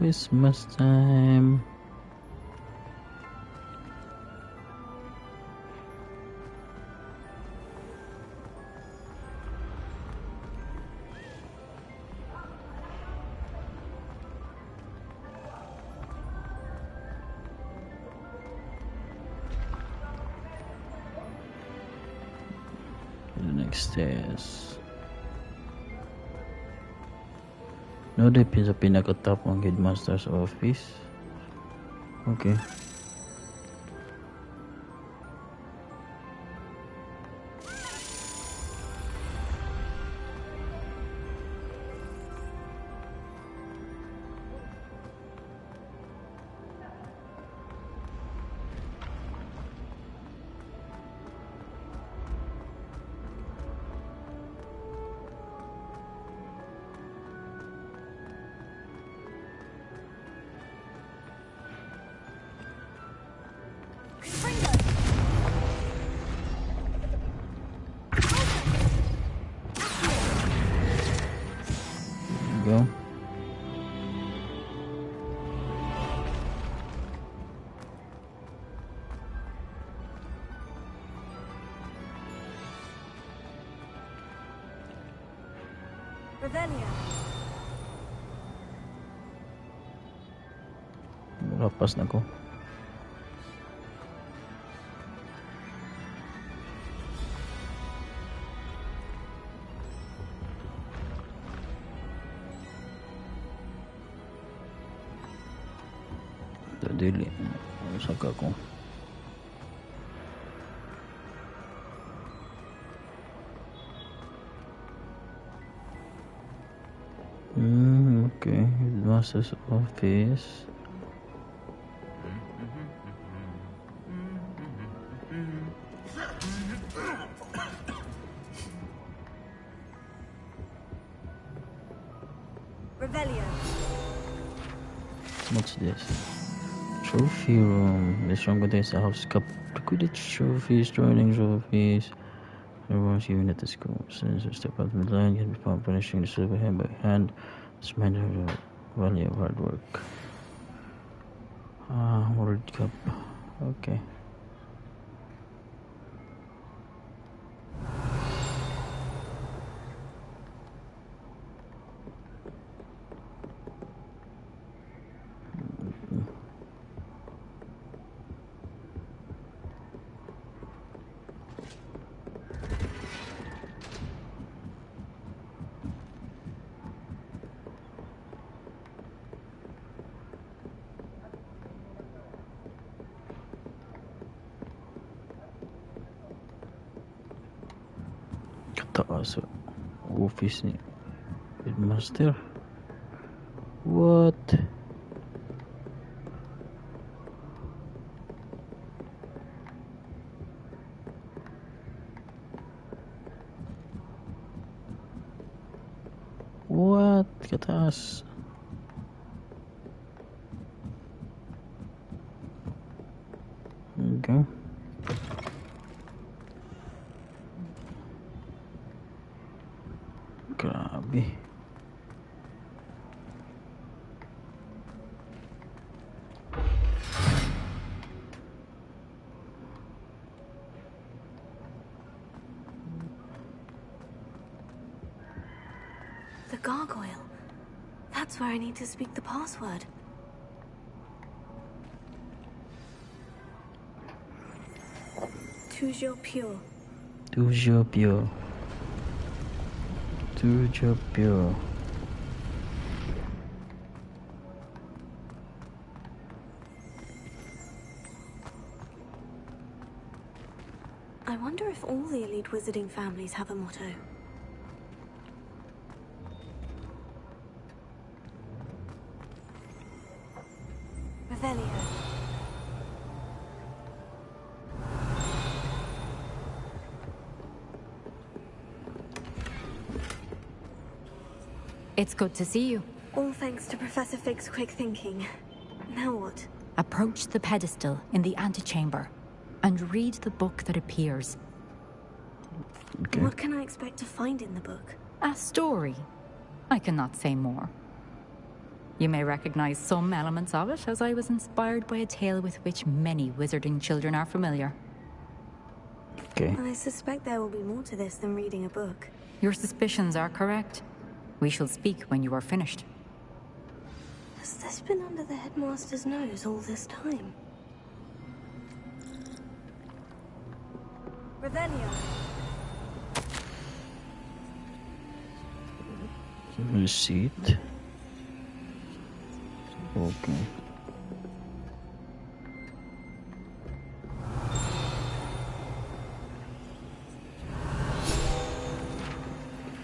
A: Christmas time. The next stairs. No, the pin sa pinaka-top ng Headmaster's office. Okay. Go.
E: Revelio.
A: Lapas na ko. Dili. Saka ko. Okay. Headmaster's office.
E: Revelio.
A: What's this? Trophy room. The strong contains a house cup. The Quidditch trophies, training trophies. Everyone's given at the school. Since a step out of the line can be found finishing the silver hand by hand. It's meant to the value of hard work. World Cup. Okay. Kataas office ni Headmaster. What? What? Kataas. Okay. Grabe.
E: The gargoyle. That That's where I need to speak the password. Toujours pure.
A: Toujours pure. Toujours pure.
E: I wonder if all the elite wizarding families have a motto. Revelio.
D: It's good to see you.
E: All thanks to Professor Fig's quick thinking. Now what?
D: Approach the pedestal in the antechamber and read the book that appears.
A: Okay.
E: What can I expect to find in the book?
D: A story. I cannot say more. You may recognize some elements of it, as I was inspired by a tale with which many wizarding children are familiar.
A: Okay.
E: I suspect there will be more to this than reading a book.
D: Your suspicions are correct. We shall speak when you are finished.
E: Has this been under the headmaster's nose all this time? Revelio.
A: Receipt. Okay.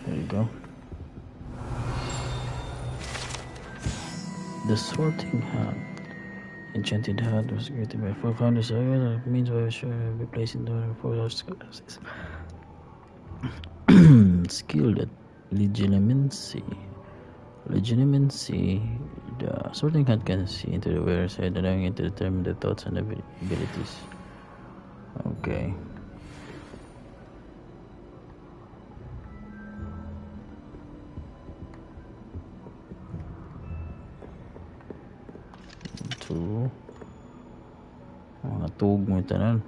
A: There you go. The sorting hat. Enchanted hat was created by four founders. It means I should be placed in the four scholastics. Skilled at legitimacy. The sorting hat can see into the wearer's head, allowing it to determine the thoughts and abilities. Okay. Two. Mga tug mo tanan.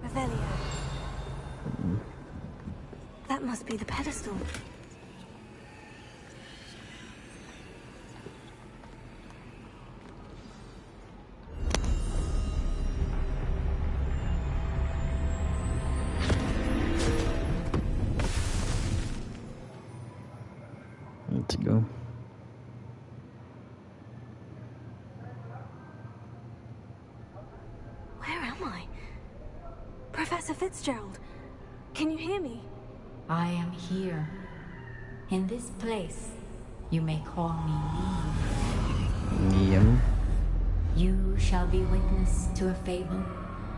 E: Revelio. That must be the pedestal.
A: Let's go.
E: Where am I? Professor Fitzgerald, can you hear me?
D: I am here. In this place, you may call me
A: Niamh.
D: You shall be witness to a fable.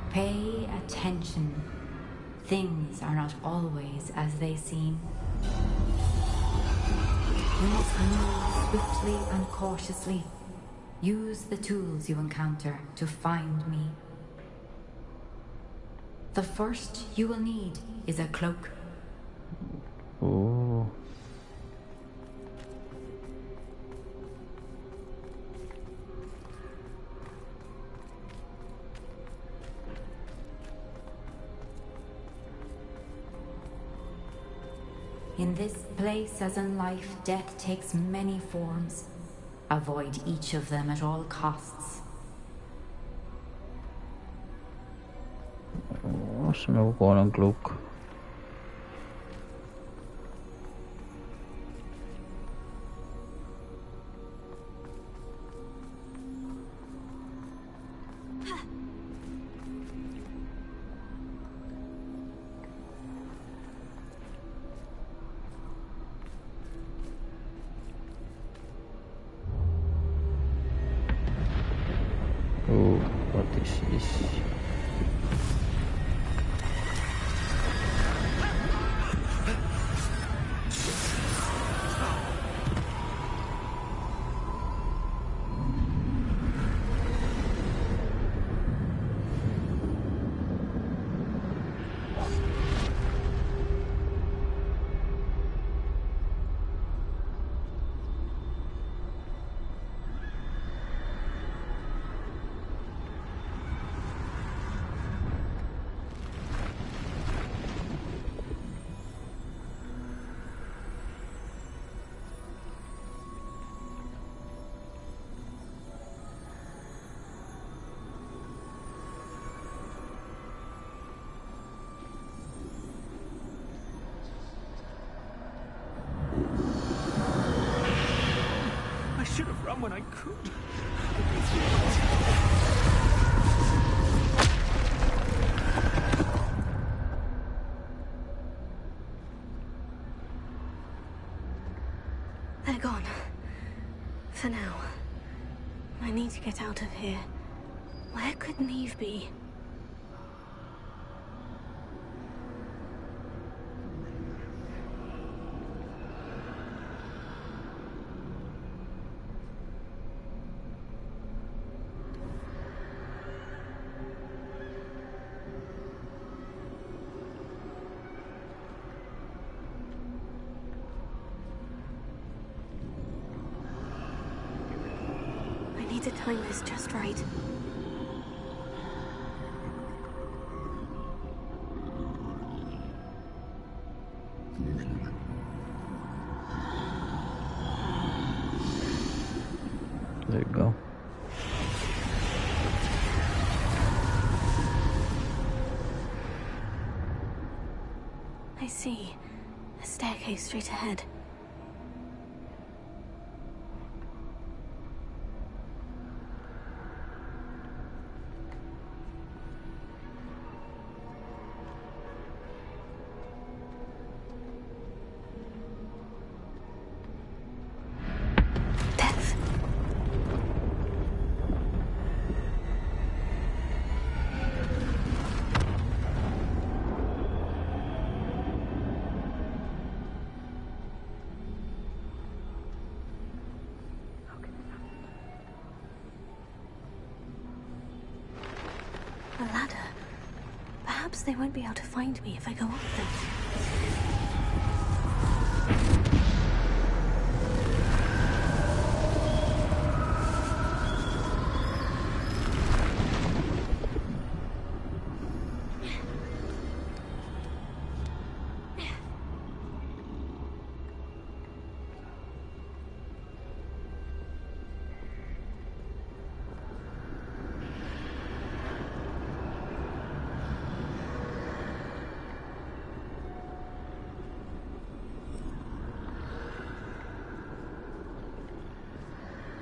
D: Pay attention. Things are not always as they seem. You must move swiftly and cautiously. Use the tools you encounter to find me. The first you will need is a cloak.
A: Oh.
D: In this place, as in life, death takes many forms. Avoid each of them at all costs.
A: Saan nakukuha ng cloak? Oh, what is this?
K: when I could.
E: They're gone. For now. I need to get out of here. Where could Niamh be? I need to time this just right.
A: There you go.
E: I see. A staircase straight ahead. A ladder. Perhaps they won't be able to find me if I go up them.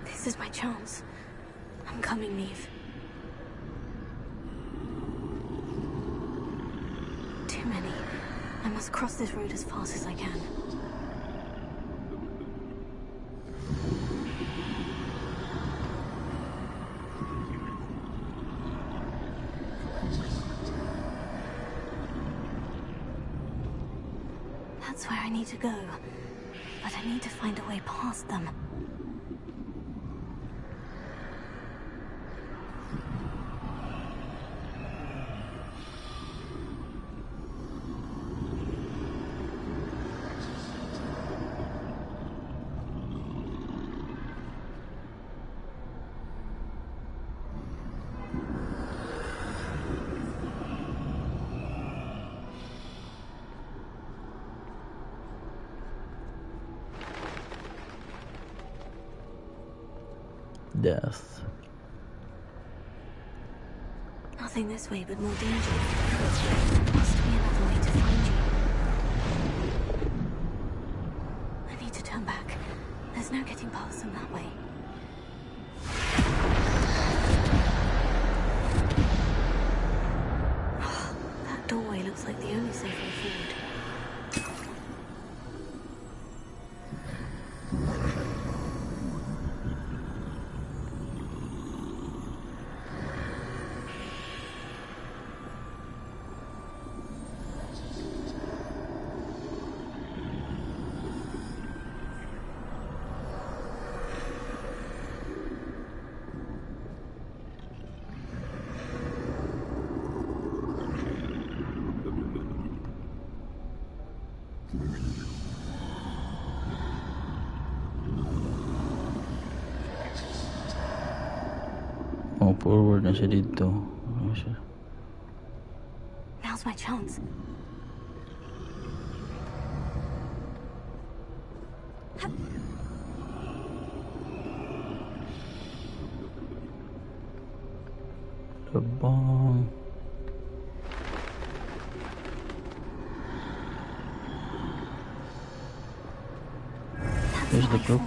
E: This is my chance. I'm coming, Niamh. Too many. I must cross this road as fast as I can. That's where I need to go. But I need to find a way past them.
A: Death.
E: Nothing this way but more danger. Must be another way to find you. I need to turn back. There's no getting past them that way. That doorway looks like the only safe way forward.
A: Oh, forward na siya dito. Ano siya?
E: Now's my chance.
A: Tabang. There's the group.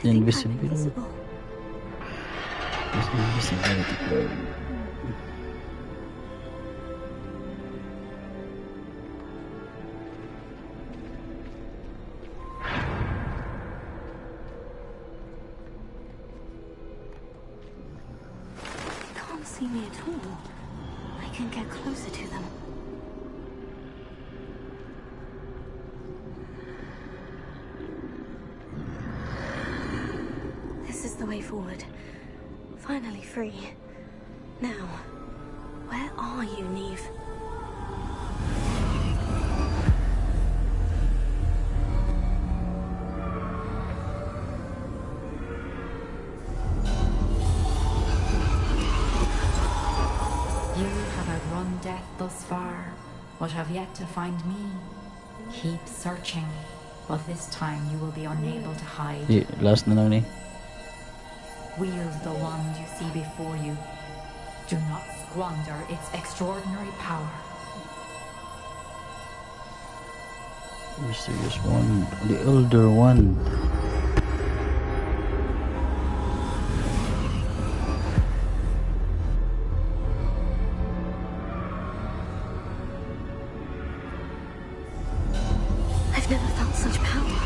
A: Invisible. Invisibility.
E: Can't see me at all. I can get closer to them. This is the way forward. Finally free. Now, where are you, Niamh?
D: You have outrun death thus far, but have yet to find me. Keep searching, but this time you will be unable to hide.
A: Last na lang ni.
D: Wield the wand you see before you. Do not squander its extraordinary power.
A: Mysterious one, the elder one.
E: I've never felt such power.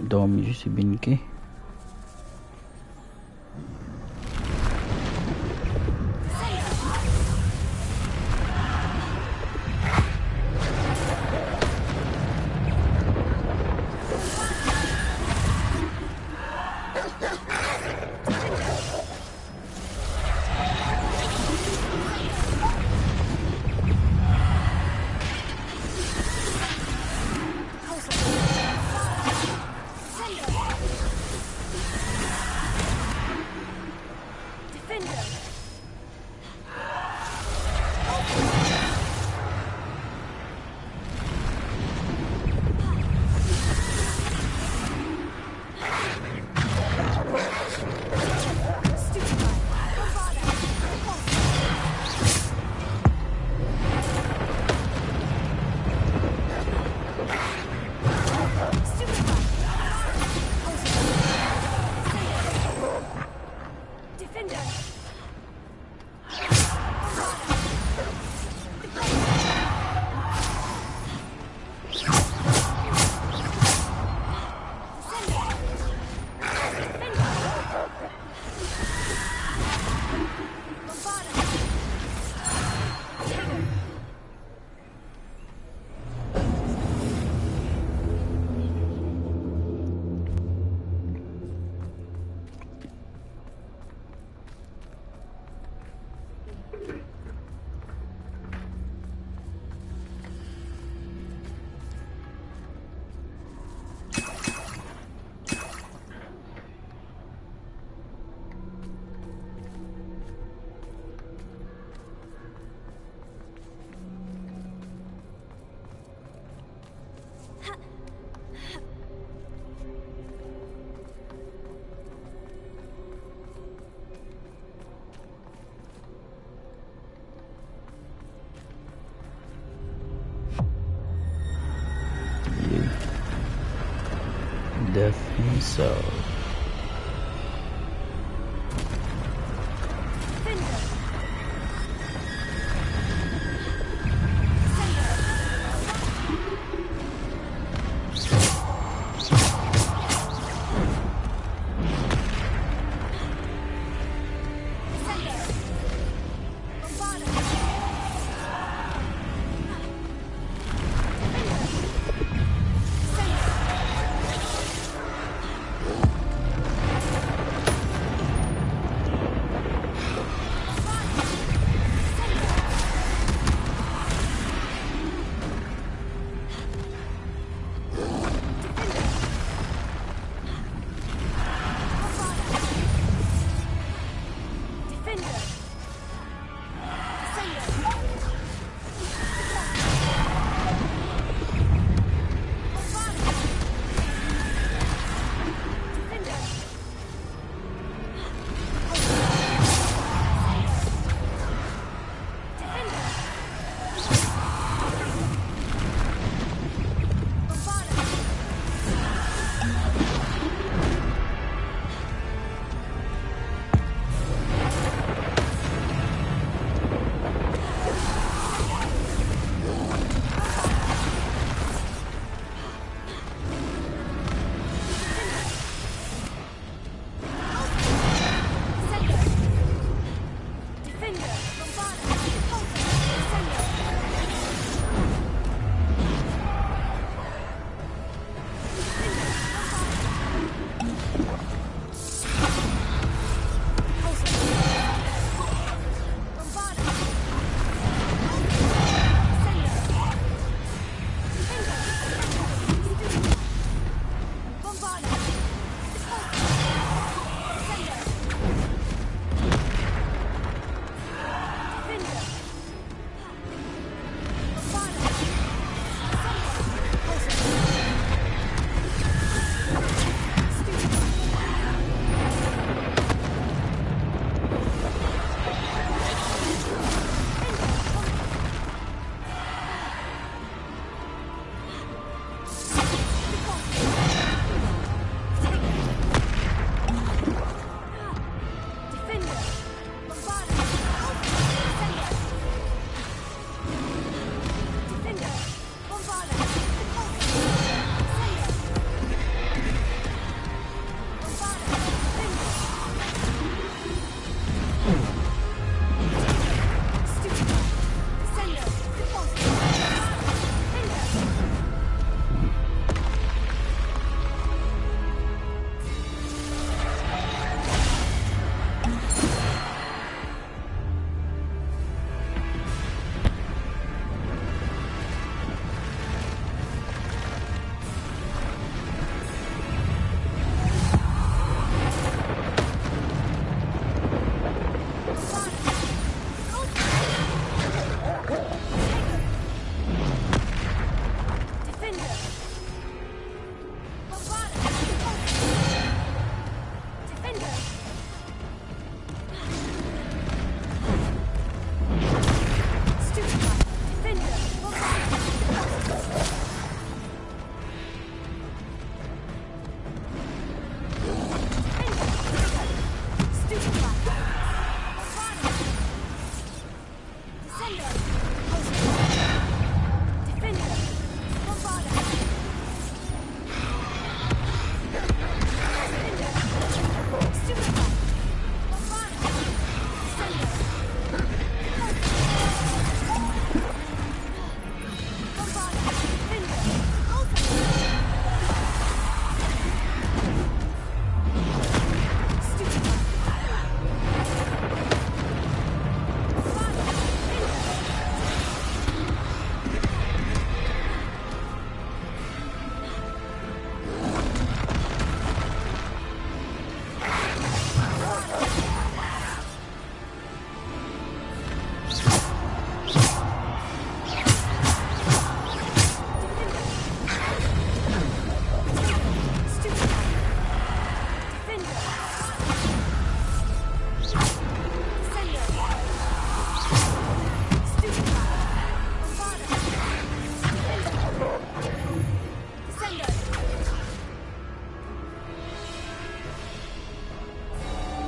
A: Dami si Binke. You. Death himself.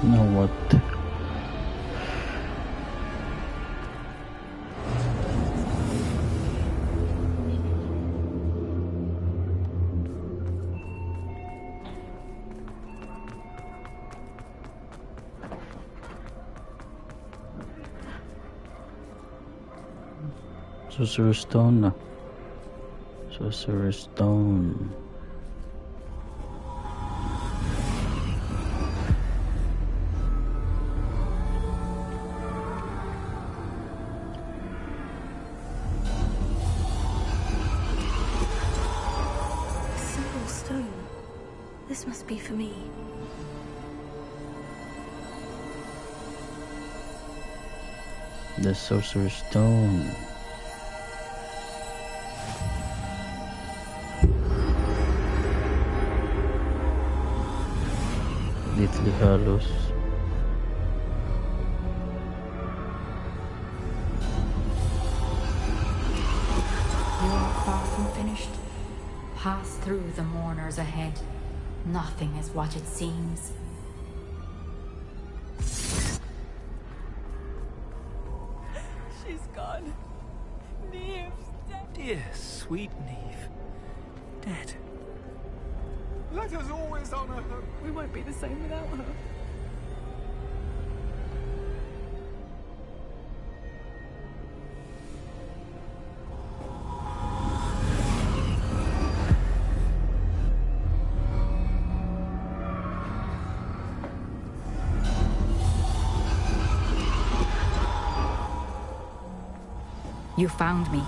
A: You know what? Sorcerer's Stone na. Sorcerer's Stone.
E: Simple stone. This must be for me.
A: The Sorcerer's Stone. Little Hallows.
D: You are far from finished. Pass through the mourners ahead. Nothing is what it seems.
C: She's gone. Niamh's dead.
K: Dear, sweet Niamh. Dead.
I: Let us always honor her.
C: We won't be the same without her.
D: You found me,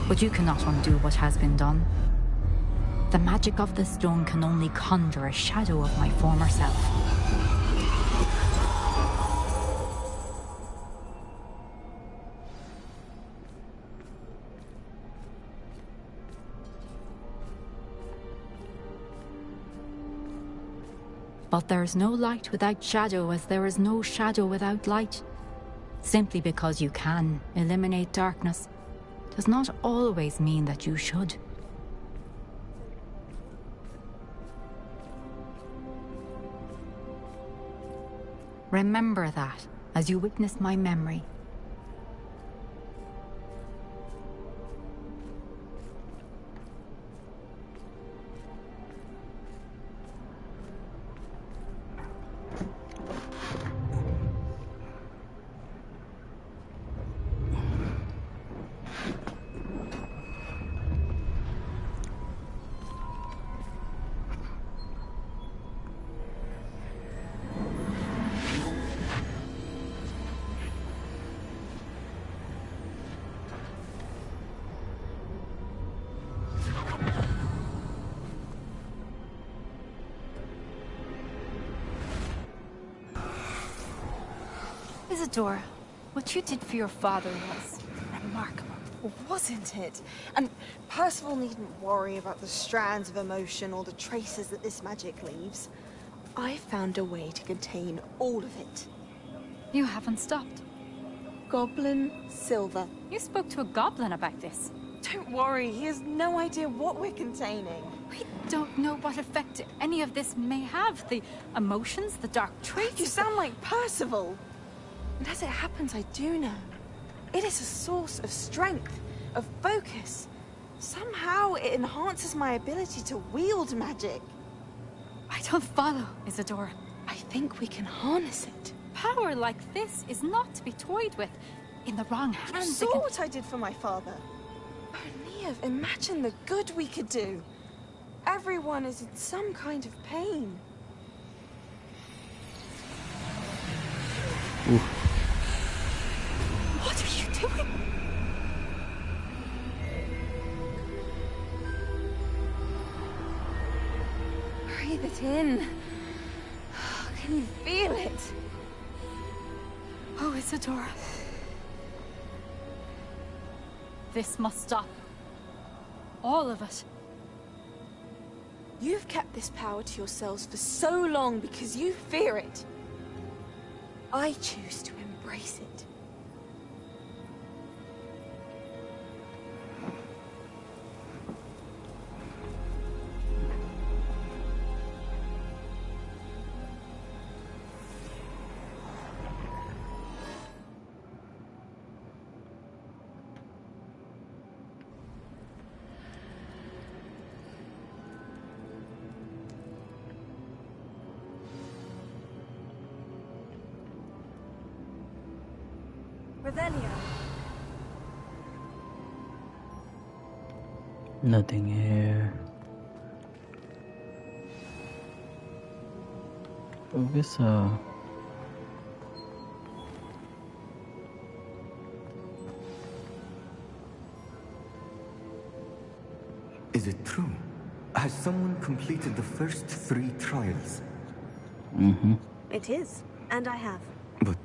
D: but you cannot undo what has been done. The magic of the stone can only conjure a shadow of my former self. But there is no light without shadow, as there is no shadow without light. Simply because you can eliminate darkness does not always mean that you should. Remember that as you witness my memory.
S: Isadora, what you did for your father was remarkable, wasn't it? And Percival needn't worry about the strands of emotion or the traces that this magic leaves. I found a way to contain all of it.
D: You haven't stopped.
S: Goblin Silver.
D: You spoke to a goblin about this.
S: Don't worry, he has no idea what we're containing.
D: We don't know what effect any of this may have. The emotions, the dark traits.
S: You sound like Percival. And as it happens, I do know. It is a source of strength, of focus. Somehow it enhances my ability to wield magic.
D: I don't follow, Isadora.
S: I think we can harness it.
D: Power like this is not to be toyed with. In the wrong hands,
S: You saw what I did for my father. Oh, Niamh, imagine the good we could do. Everyone is in some kind of pain.
A: Oof.
S: What are you doing? Breathe it in. Can you feel it?
D: Oh, Isadora. This must stop. All of it.
S: You've kept this power to yourselves for so long because you fear it. I choose to embrace it.
E: Revelio.
A: Nothing here. Professor.
T: Is it true? Has someone completed the first 3 trials?
A: Mm-hmm.
E: It is, and I have.
T: But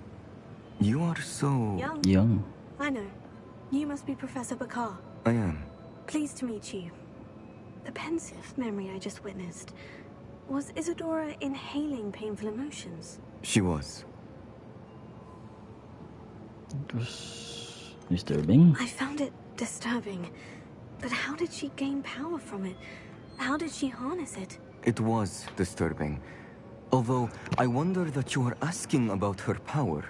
T: you are so...
A: Young.
E: I know. You must be Professor Bakar.
T: I am.
E: Pleased to meet you. The pensive memory I just witnessed. Was Isadora inhaling painful emotions?
T: She was.
A: It was disturbing.
E: I found it disturbing. But how did she gain power from it? How did she harness it?
T: It was disturbing. Although, I wonder that you are asking about her power.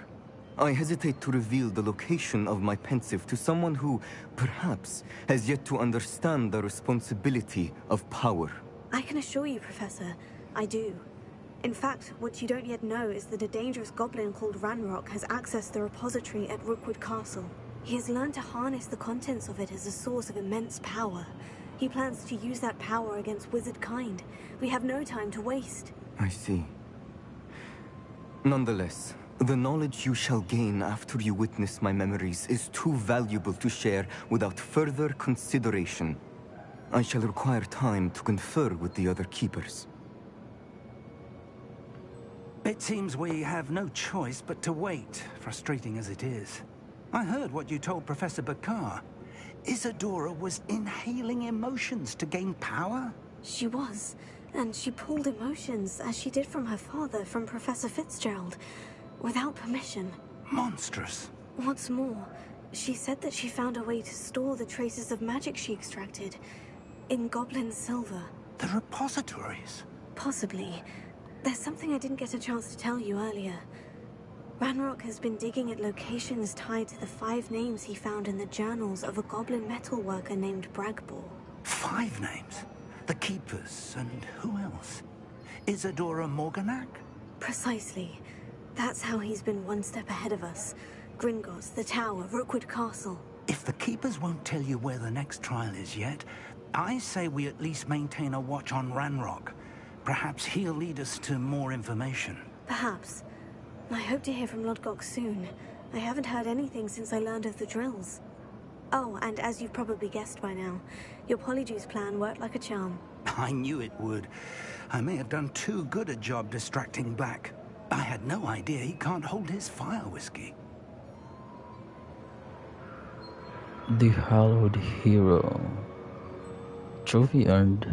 T: I hesitate to reveal the location of my pensive to someone who, perhaps, has yet to understand the responsibility of power.
E: I can assure you, Professor, I do. In fact, what you don't yet know is that a dangerous goblin called Ranrock has accessed the repository at Rookwood Castle. He has learned to harness the contents of it as a source of immense power. He plans to use that power against wizard kind. We have no time to waste.
T: I see. Nonetheless, the knowledge you shall gain after you witness my memories is too valuable to share without further consideration. I shall require time to confer with the other keepers.
M: It seems we have no choice but to wait, frustrating as it is. I heard what you told Professor Bakar. Isadora was inhaling emotions to gain power?
E: She was, and she pulled emotions, as she did from her father, from Professor Fitzgerald, without permission.
M: Monstrous.
E: What's more, she said that she found a way to store the traces of magic she extracted in goblin silver.
M: The repositories?
E: Possibly. There's something I didn't get a chance to tell you earlier. Ranrock has been digging at locations tied to the 5 names he found in the journals of a goblin metalworker named Bragbor.
M: 5 names? The Keepers, and who else? Isadora Morganac?
E: Precisely. That's how he's been one step ahead of us. Gringotts, the Tower, Rookwood Castle.
M: If the Keepers won't tell you where the next trial is yet, I say we at least maintain a watch on Ranrock. Perhaps he'll lead us to more information.
E: Perhaps. I hope to hear from Lodgok soon. I haven't heard anything since I learned of the drills. Oh, and as you've probably guessed by now, your Polyjuice plan worked like a charm.
M: I knew it would. I may have done too good a job distracting Black. I had no idea he can't hold his fire whiskey.
A: The Hallowed Hero. Trophy earned.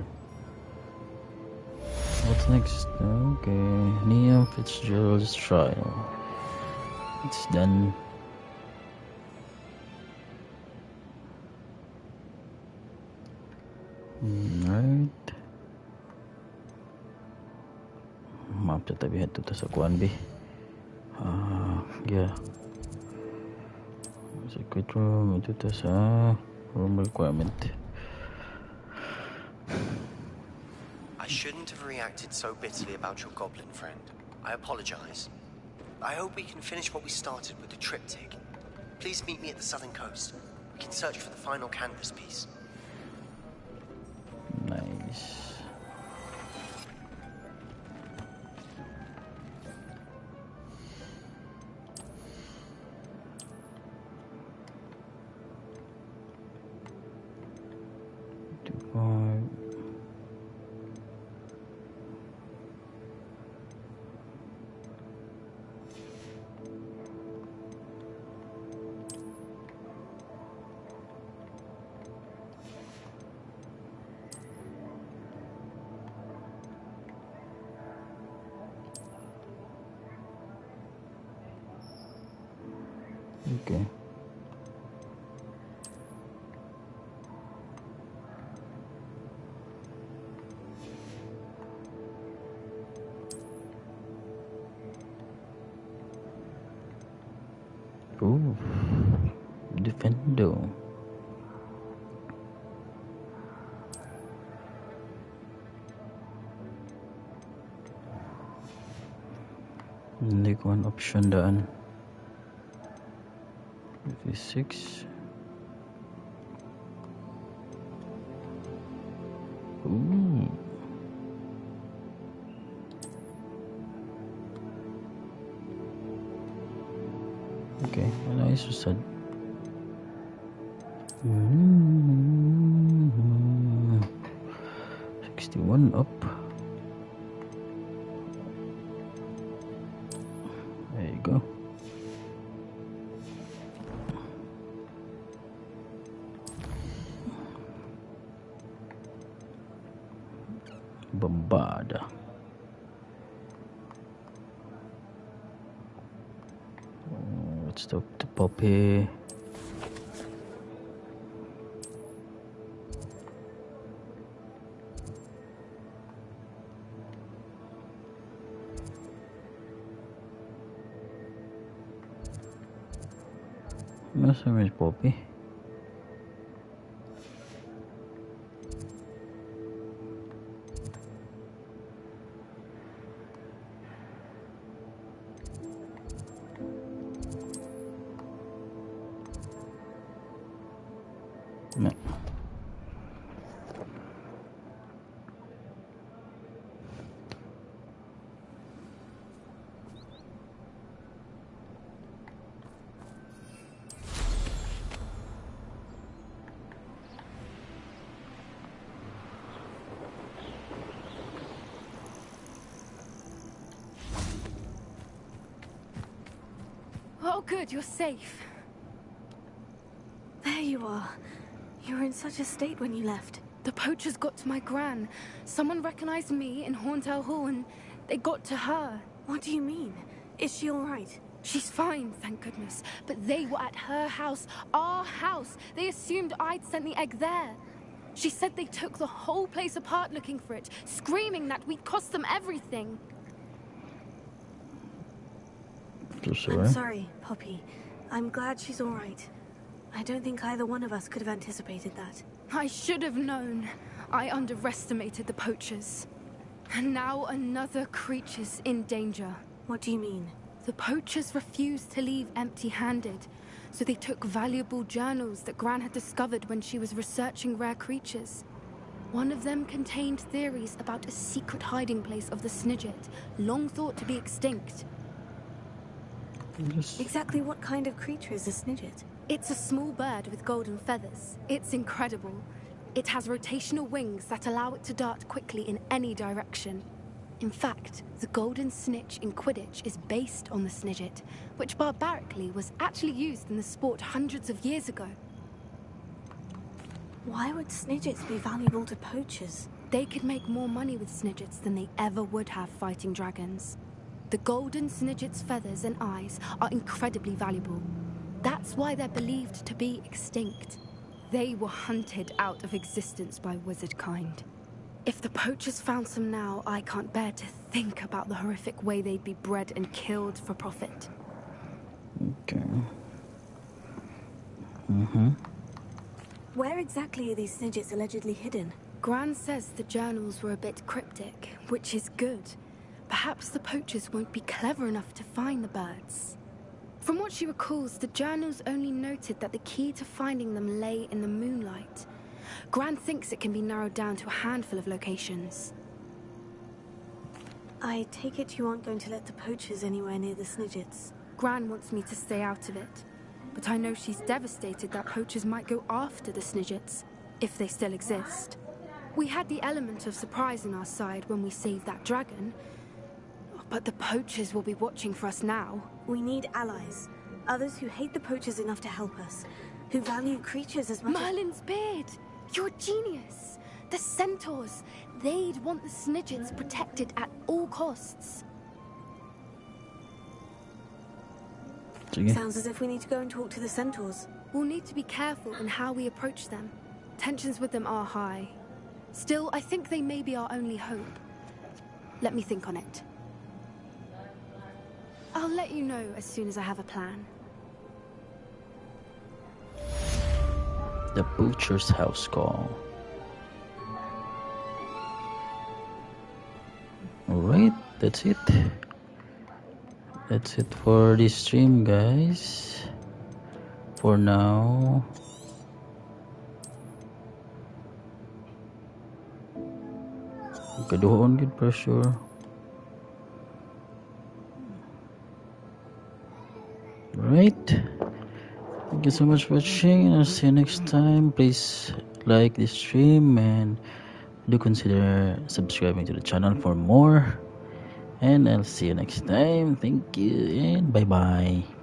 A: What's next? Okay. Niamh Fitzgerald's trial. It's done. Alright. Maaf tetapi head to sa kuan bi. Yeah. Secret room ito sa room requirement.
U: I shouldn't have reacted so bitterly about your goblin friend. I apologize. I hope we can finish what we started with the triptych. Please meet me at the southern coast. We can search for the final canvas piece.
A: Nice. Okay. Ooh, Defendo. Hindi ko an option daan. 26. Ooh. Okay, ano ay susad? 61 up. There you go. Bombada. Let's talk to Poppy. Nasaan Miss Poppy? No.
C: Oh, good, you're safe.
E: There you are. You were in such a state when you left.
C: The poachers got to my gran. Someone recognized me in Horntail Hall and they got to her.
E: What do you mean? Is she all right?
C: She's fine, thank goodness. But they were at her house, our house. They assumed I'd sent the egg there. She said they took the whole place apart looking for it, screaming that we'd cost them everything.
E: I'm sorry, Poppy. I'm glad she's all right. I don't think either one of us could have anticipated that.
C: I should have known. I underestimated the poachers. And now another creature's in danger.
E: What do you mean?
C: The poachers refused to leave empty-handed, so they took valuable journals that Gran had discovered when she was researching rare creatures. One of them contained theories about a secret hiding place of the Snidget, long thought to be extinct.
E: Exactly what kind of creature is a Snidget?
C: It's a small bird with golden feathers. It's incredible. It has rotational wings that allow it to dart quickly in any direction. In fact, the golden snitch in Quidditch is based on the Snidget, which barbarically was actually used in the sport hundreds of years ago.
E: Why would Snidgets be valuable to poachers?
C: They could make more money with Snidgets than they ever would have fighting dragons. The golden Snidget's feathers and eyes are incredibly valuable. That's why they're believed to be extinct. They were hunted out of existence by wizard kind. If the poachers found some now, I can't bear to think about the horrific way they'd be bred and killed for profit.
A: Okay.
E: Where exactly are these Snidgets allegedly hidden?
C: Gran says the journals were a bit cryptic, which is good. Perhaps the poachers won't be clever enough to find the birds. From what she recalls, the journals only noted that the key to finding them lay in the moonlight. Gran thinks it can be narrowed down to a handful of locations.
E: I take it you aren't going to let the poachers anywhere near the Snidgets.
C: Gran wants me to stay out of it, but I know she's devastated that poachers might go after the Snidgets, if they still exist. We had the element of surprise on our side when we saved that dragon, but the poachers will be watching for us now.
E: We need allies. Others who hate the poachers enough to help us. Who value creatures as much
C: Merlin's beard! You're a genius! The centaurs! They'd want the Snidgets protected at all costs.
E: Sounds as if we need to go and talk to the centaurs.
C: We'll need to be careful in how we approach them. Tensions with them are high. Still, I think they may be our only hope. Let me think on it. I'll let you know as soon as I have a plan.
A: The Poacher's House Call. Alright, that's it. That's it for this stream, guys. for now. Kaduhon good pressure. Right. Thank you so much for watching, and I'll see you next time. Please like this stream and do consider subscribing to the channel for more. And I'll see you next time. Thank you and bye bye.